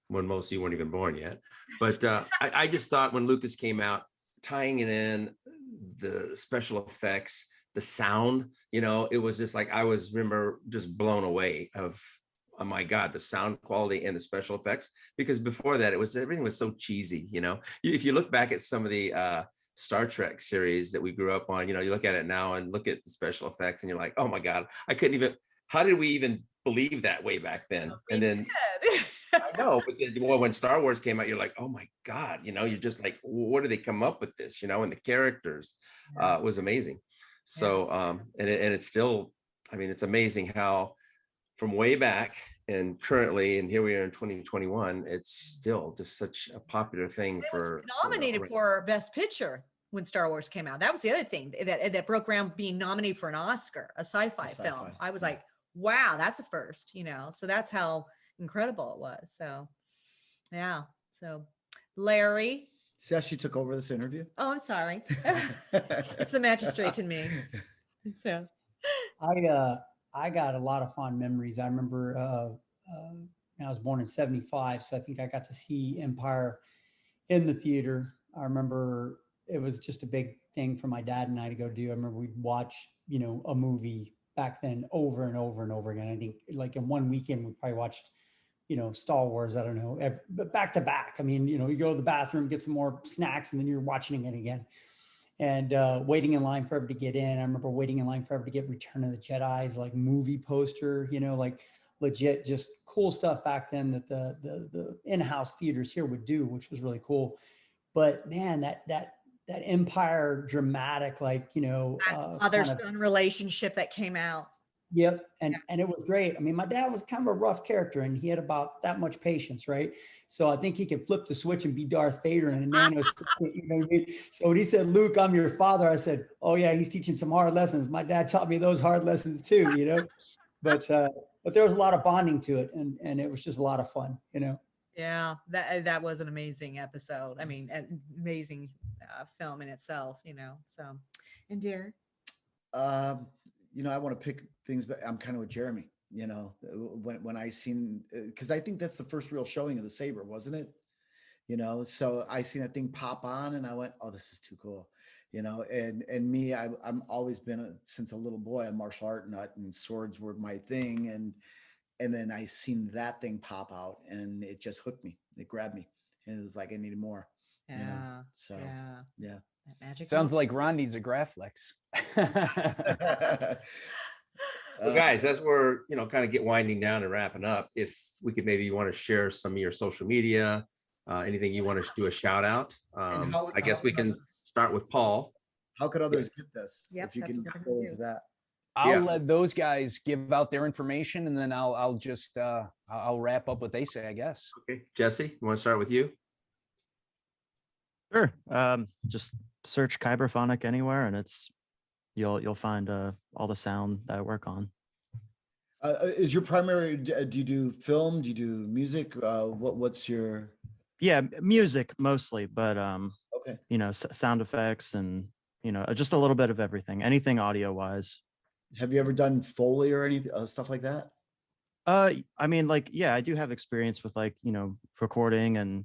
Speaker 1: when most of you weren't even born yet. But I just thought when Lucas came out, tying it in, the special effects, the sound, it was just like, remember just blown away of, oh my God, the sound quality and the special effects, because before that everything was so cheesy. If you look back at some of the Star Trek series that we grew up on, you look at it now and look at the special effects and you're like, oh my God, how did we even believe that way back then? And then I know, but then, when Star Wars came out, you're like, oh my God, you're just like, where did they come up with this? And the characters was amazing. So, and it's still, it's amazing how from way back and currently, and here we are in 2021, it's still just such a popular thing for
Speaker 3: nominated for Best Picture when Star Wars came out. That was the other thing that broke ground, being nominated for an Oscar, a sci-fi film. I was like, wow, that's a first, so that's how incredible it was. So yeah. So Larry.
Speaker 2: See how she took over this interview?
Speaker 3: Oh, I'm sorry. It's the magistrate in me. So
Speaker 4: I got a lot of fond memories. I remember I was born in 75, so I think I got to see Empire in the theater. I remember it was just a big thing for my dad and I to go do. I remember we'd watch, a movie back then over and over and over again. I think like in one weekend, we probably watched, Star Wars, I don't know, but back to back. You go to the bathroom, get some more snacks, and then you're watching it again. And waiting in line forever to get in. I remember waiting in line forever to get Return of the Jedi's like movie poster, like legit just cool stuff back then that the in-house theaters here would do, which was really cool. But man, that Empire dramatic, like,
Speaker 3: mother-son relationship that came out.
Speaker 4: Yep. And it was great. my dad was kind of a rough character and he had about that much patience, right? So I think he could flip the switch and be Darth Vader in a nanosecond, you know what I mean? So when he said, Luke, I'm your father, I said, oh yeah, he's teaching some hard lessons. My dad taught me those hard lessons too, but there was a lot of bonding to it and it was just a lot of fun,
Speaker 3: Yeah, that was an amazing episode. An amazing film in itself, so. And Derek?
Speaker 2: I want to pick things, but I'm kind of with Jeremy, when I seen, because I think that's the first real showing of the saber, wasn't it? So I seen that thing pop on and I went, oh, this is too cool. And me, I'm always been since a little boy, a martial art nut, and swords were my thing. And then I seen that thing pop out and it just hooked me. It grabbed me. And it was like, I needed more.
Speaker 3: Yeah.
Speaker 2: So yeah.
Speaker 3: That magic
Speaker 7: Sounds like Ron needs a Graflex.
Speaker 1: Well, guys, as we're kind of winding down and wrapping up, if we could maybe, you want to share some of your social media, anything you want to do a shout out. I guess we can start with Paul.
Speaker 2: How could others get this?
Speaker 3: Yep,
Speaker 2: if you can go into that.
Speaker 7: I'll let those guys give out their information and then I'll just I'll wrap up what they say, I guess.
Speaker 1: Okay, Jesse, you want to start with you?
Speaker 10: Sure. Just search Kyberphonic anywhere and you'll find all the sound that I work on.
Speaker 2: Is your primary, do you do film? Do you do music? What's your?
Speaker 10: Yeah, music mostly, but
Speaker 2: okay.
Speaker 10: Sound effects and just a little bit of everything, anything audio wise.
Speaker 2: Have you ever done Foley or any stuff like that?
Speaker 10: Yeah, I do have experience with recording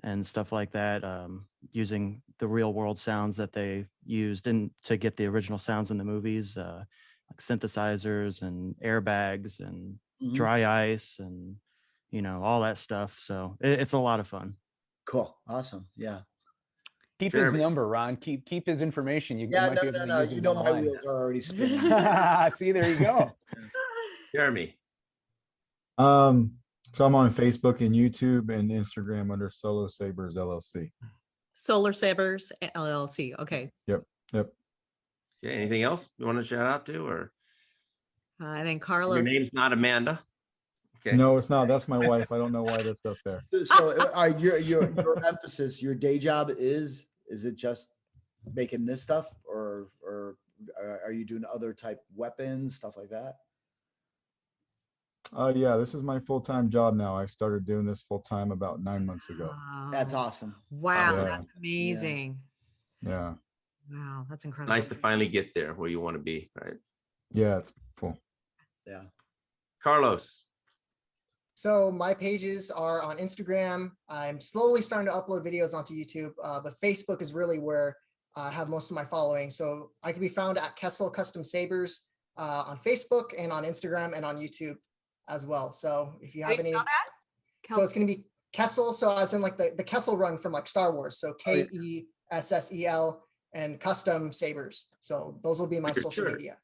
Speaker 10: and stuff like that, using the real world sounds that they used to get the original sounds in the movies, like synthesizers and airbags and dry ice and all that stuff. So it's a lot of fun.
Speaker 2: Cool. Awesome. Yeah.
Speaker 7: Keep Jeremy. His number, Ron. Keep his information. You
Speaker 2: might be able to use him my wheels are already spinning.
Speaker 7: See, there you go.
Speaker 1: Jeremy.
Speaker 9: So I'm on Facebook and YouTube and Instagram under Solo Sabers LLC.
Speaker 3: Solar Sabers LLC. Okay.
Speaker 9: Yep.
Speaker 1: Okay, anything else you want to shout out to, or?
Speaker 3: I think Carla.
Speaker 1: Your name's not Amanda. Okay.
Speaker 9: No, it's not. That's my wife. I don't know why that's up there.
Speaker 2: So your emphasis, your day job is it just making this stuff, or are you doing other type weapons, stuff like that?
Speaker 9: Yeah, this is my full-time job now. I started doing this full-time about 9 months ago.
Speaker 2: That's awesome.
Speaker 3: Wow, that's amazing.
Speaker 9: Yeah.
Speaker 3: Wow, that's incredible.
Speaker 1: Nice to finally get there where you want to be, right?
Speaker 9: Yeah, it's cool.
Speaker 2: Yeah.
Speaker 1: Carlos.
Speaker 8: So my pages are on Instagram. I'm slowly starting to upload videos onto YouTube, but Facebook is really where I have most of my following. So I can be found at Kessel Custom Sabers on Facebook and on Instagram and on YouTube as well. So if you
Speaker 3: How
Speaker 8: have
Speaker 3: do you
Speaker 8: any,
Speaker 3: spell that?
Speaker 8: so it's going to be Kessel. So as in like the Kessel Run from like Star Wars. So
Speaker 1: Oh, yeah.
Speaker 8: Kessel and Custom Sabers. So those will be my
Speaker 1: Your
Speaker 8: social
Speaker 1: shirt.
Speaker 8: media.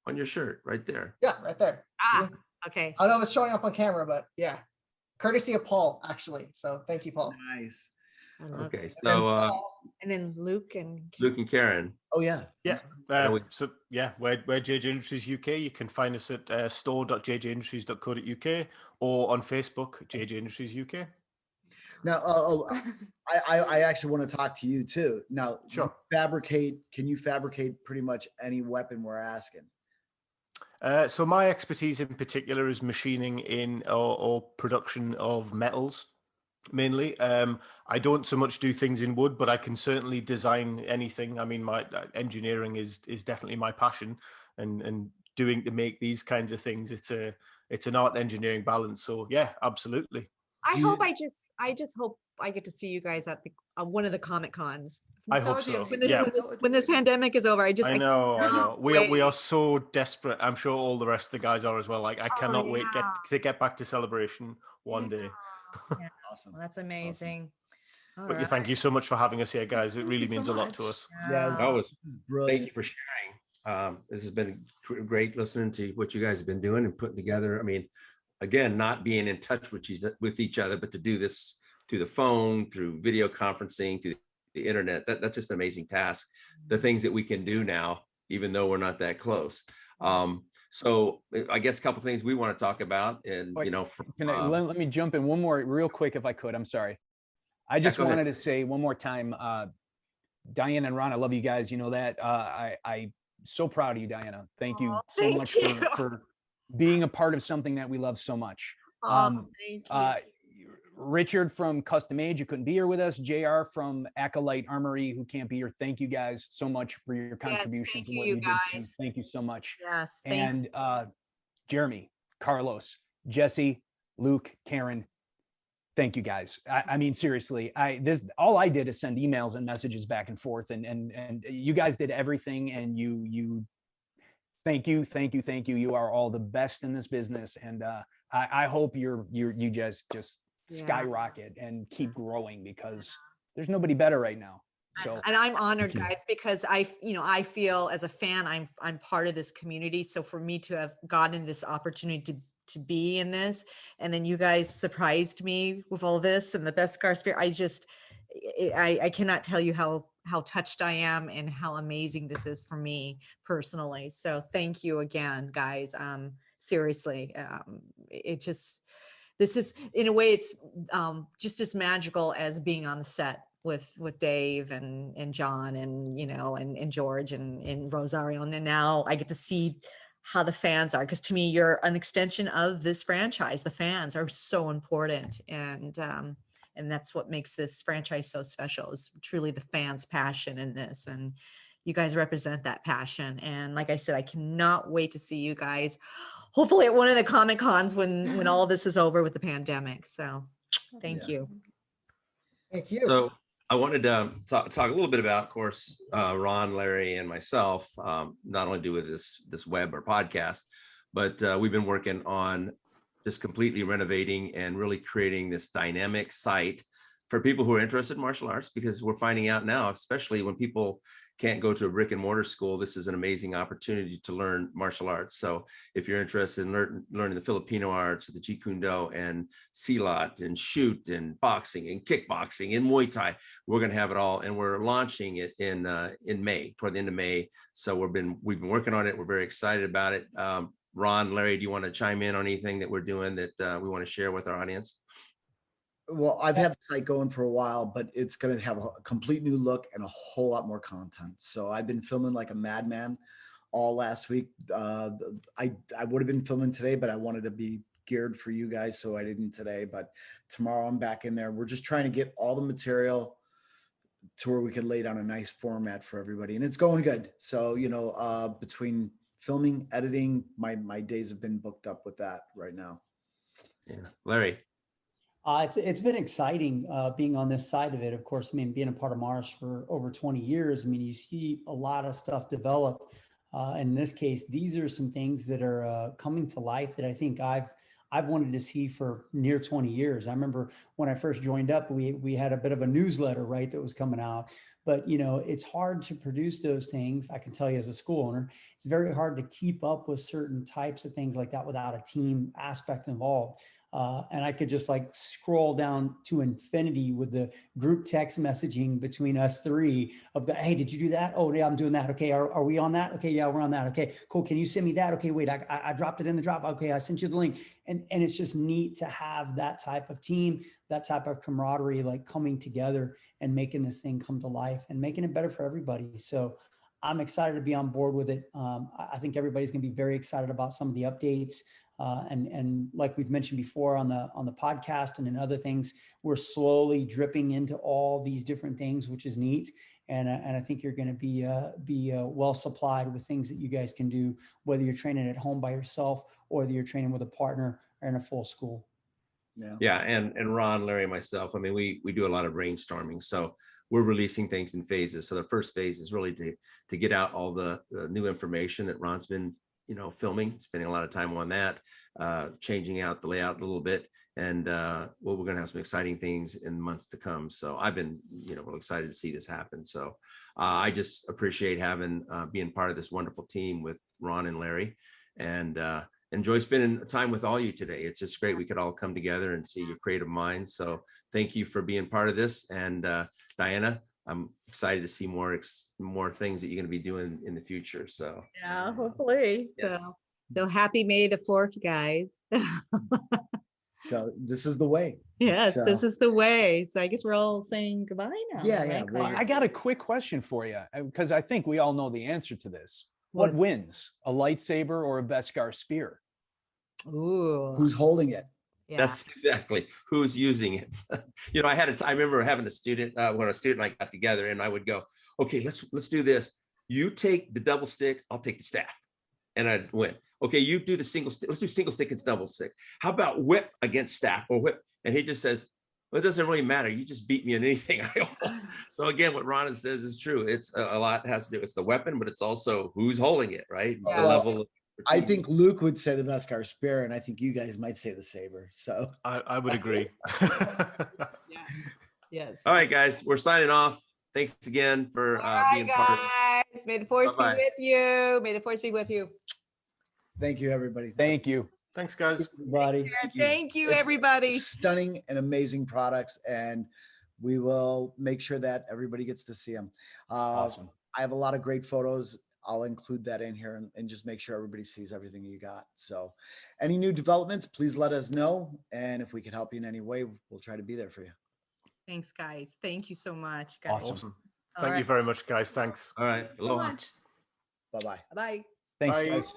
Speaker 1: On your shirt right there.
Speaker 8: Yeah, right there.
Speaker 3: Ah,
Speaker 8: See?
Speaker 3: okay.
Speaker 8: I don't know if it's showing up on camera, but yeah, courtesy of Paul, actually. So thank you, Paul.
Speaker 2: Nice.
Speaker 3: I love
Speaker 1: Okay,
Speaker 3: it.
Speaker 1: so
Speaker 3: And then Luke and
Speaker 1: Luke and Karen.
Speaker 2: Oh yeah.
Speaker 12: Yeah.
Speaker 1: we-
Speaker 12: So yeah, we're JJ Industries UK. You can find us at store.jjindustries.co.uk or on Facebook, JJ Industries UK.
Speaker 2: Now, I actually want to talk to you too. Now,
Speaker 12: Sure.
Speaker 2: Can you fabricate pretty much any weapon we're asking?
Speaker 12: So my expertise in particular is machining in or production of metals, mainly. I don't so much do things in wood, but I can certainly design anything. I mean, my engineering is definitely my passion, and doing to make these kinds of things. It's an art engineering balance. So yeah, absolutely.
Speaker 3: I hope I just hope I get to see you guys at the one of the Comic Cons.
Speaker 12: I hope so.
Speaker 3: When this,
Speaker 12: Yeah.
Speaker 3: when this pandemic is over, I
Speaker 12: I know.
Speaker 3: cannot
Speaker 12: We are
Speaker 3: wait.
Speaker 12: so desperate. I'm sure all the rest of the guys are as well. Like I cannot wait
Speaker 3: yeah.
Speaker 12: to get back to Celebration one day.
Speaker 3: Yeah.
Speaker 2: Awesome.
Speaker 3: Well, that's amazing. All
Speaker 12: But
Speaker 3: right.
Speaker 12: thank you so much for having us here, guys. It really means a lot to us.
Speaker 2: Yes.
Speaker 1: That was
Speaker 2: This is
Speaker 1: Thank
Speaker 2: brilliant.
Speaker 1: you for sharing. This has been great listening to what you guys have been doing and putting together. I mean, again, not being in touch with each other, but to do this through the phone, through video conferencing, through the internet, that's just an amazing task. The things that we can do now, even though we're not that close. So I guess a couple of things we want to talk about, and
Speaker 7: Wait,
Speaker 1: you know,
Speaker 7: let me jump in one more real quick if I could. I'm sorry. I just
Speaker 1: go ahead.
Speaker 7: wanted to say one more time, Diana and Ron, I love you guys. You know that. I'm so proud of you, Diana. Thank you so
Speaker 3: thank
Speaker 7: much
Speaker 3: you.
Speaker 7: for being a part of something that we love so much.
Speaker 3: Thank you.
Speaker 7: Richard from Custom Age, you couldn't be here with us. JR from Acolyte Armory, who can't be here. Thank you guys so much for your contributions and what you did too.
Speaker 3: guys.
Speaker 7: Thank you so much.
Speaker 3: Yes.
Speaker 7: And Jeremy, Carlos, Jesse, Luke, Karen, thank you guys. I mean, seriously, all I did is send emails and messages back and forth, and you guys did everything, and you thank you. You are all the best in this business, and I hope you just skyrocket and keep growing, because there's nobody better right now. So,
Speaker 3: and I'm honored, guys, because I feel as a fan, I'm part of this community. So for me to have gotten this opportunity to be in this, and then you guys surprised me with all this and the best Scar Spear, I cannot tell you how touched I am and how amazing this is for me personally. So thank you again, guys. Seriously, this is, in a way, it's just as magical as being on the set with Dave and John and and George and Rosario, and now I get to see how the fans are, because to me you're an extension of this franchise. The fans are so important, and that's what makes this franchise so special, is truly the fans' passion in this, and you guys represent that passion. And like I said, I cannot wait to see you guys hopefully at one of the Comic Cons when all this is over with the pandemic. So thank you.
Speaker 8: Thank you.
Speaker 1: So I wanted to talk a little bit about, of course, Ron, Larry, and myself, not only do with this web or podcast, but we've been working on just completely renovating and really creating this dynamic site for people who are interested in martial arts, because we're finding out now, especially when people can't go to a brick and mortar school, this is an amazing opportunity to learn martial arts. So if you're interested in learning the Filipino arts, the Jeet Kune Do and Silat and shoot and boxing and kickboxing and Muay Thai, we're going to have it all. And we're launching it in May, toward the end of May. So we've been working on it. We're very excited about it. Ron, Larry, do you want to chime in on anything that we're doing that we want to share with our audience?
Speaker 2: Well, I've had the site going for a while, but it's going to have a complete new look and a whole lot more content. So I've been filming like a madman all last week. I would have been filming today, but I wanted to be geared for you guys, so I didn't today. But tomorrow I'm back in there. We're just trying to get all the material to where we can lay down a nice format for everybody, and it's going good. So between filming, editing, my days have been booked up with that right now.
Speaker 1: Yeah, Larry.
Speaker 4: It's been exciting being on this side of it. Of course, I mean, being a part of Mars for over 20 years, I mean, you see a lot of stuff develop. In this case, these are some things that are coming to life that I think I've wanted to see for near 20 years. I remember when I first joined up, we had a bit of a newsletter, right, that was coming out. But you know, it's hard to produce those things. I can tell you as a school owner, it's very hard to keep up with certain types of things like that without a team aspect involved. And I could just like scroll down to infinity with the group text messaging between us three of, hey, did you do that? Oh yeah, I'm doing that. Okay, are we on that? Okay, yeah, we're on that. Okay, cool. Can you send me that? Okay, wait, I dropped it in the drop. Okay, I sent you the link. And it's just neat to have that type of team, that type of camaraderie, like coming together and making this thing come to life and making it better for everybody. So I'm excited to be on board with it. I think everybody's going to be very excited about some of the updates. And like we've mentioned before on the podcast and in other things, we're slowly dripping into all these different things, which is neat. And I think you're going to be well supplied with things that you guys can do, whether you're training at home by yourself or whether you're training with a partner or in a full school.
Speaker 1: Yeah, and Ron, Larry, and myself, I mean, we do a lot of brainstorming. So we're releasing things in phases. So the first phase is really to get out all the new information that Ron's been, you know, filming, spending a lot of time on that, changing out the layout a little bit. And well, we're going to have some exciting things in months to come. So I've been, you know, real excited to see this happen. So I just appreciate having being part of this wonderful team with Ron and Larry, and enjoy spending time with all you today. It's just great. We could all come together and see your creative minds. So thank you for being part of this. And Diana, I'm excited to see more things that you're going to be doing in the future. So
Speaker 3: Yeah, hopefully.
Speaker 1: yes.
Speaker 3: So happy May the 4th, guys.
Speaker 2: So this is the way.
Speaker 3: Yes,
Speaker 2: So,
Speaker 3: this is the way. So I guess we're all saying goodbye now.
Speaker 2: Yeah,
Speaker 3: right,
Speaker 2: yeah,
Speaker 3: Claire?
Speaker 7: I got a quick question for you because I think we all know the answer to this. What wins, a lightsaber or a Beskar spear?
Speaker 3: Ooh.
Speaker 2: who's holding it?
Speaker 3: Yeah.
Speaker 1: That's exactly who's using it. You know, I remember having a student when a student and I got together, and I would go, okay, let's do this. You take the double stick, I'll take the staff. And I'd win. Okay, you do the single stick. Let's do single stick and double stick. How about whip against staff or whip? And he just says, well, it doesn't really matter. You just beat me in anything I hold. So again, what Ron says is true. It's a lot has to do. It's the weapon, but it's also who's holding it, right?
Speaker 2: Yeah.
Speaker 1: The level of
Speaker 2: I think Luke would say the Beskar spear, and I think you guys might say the saber. So
Speaker 12: I would agree.
Speaker 3: Yeah. Yes.
Speaker 1: All right, guys, we're signing off. Thanks again for being part of it.
Speaker 3: May the force
Speaker 1: Bye-bye.
Speaker 3: be with you. May the force be with you.
Speaker 2: thank you, everybody.
Speaker 7: Thank you.
Speaker 12: Thanks, guys.
Speaker 4: Everybody.
Speaker 3: Thank you,
Speaker 2: It's
Speaker 3: everybody.
Speaker 2: Stunning and amazing products, and we will make sure that everybody gets to see them.
Speaker 7: Awesome.
Speaker 2: I have a lot of great photos. I'll include that in here and just make sure everybody sees everything you got. So any new developments, please let us know. And if we can help you in any way, we'll try to be there for you.
Speaker 3: Thanks, guys. Thank you so much, guys.
Speaker 12: Awesome.
Speaker 3: All
Speaker 12: Thank you
Speaker 3: right.
Speaker 12: very much, guys. Thanks.
Speaker 1: All right. Aloha.
Speaker 2: Bye-bye.
Speaker 3: Bye.
Speaker 7: Thanks,
Speaker 12: Bye.
Speaker 7: guys.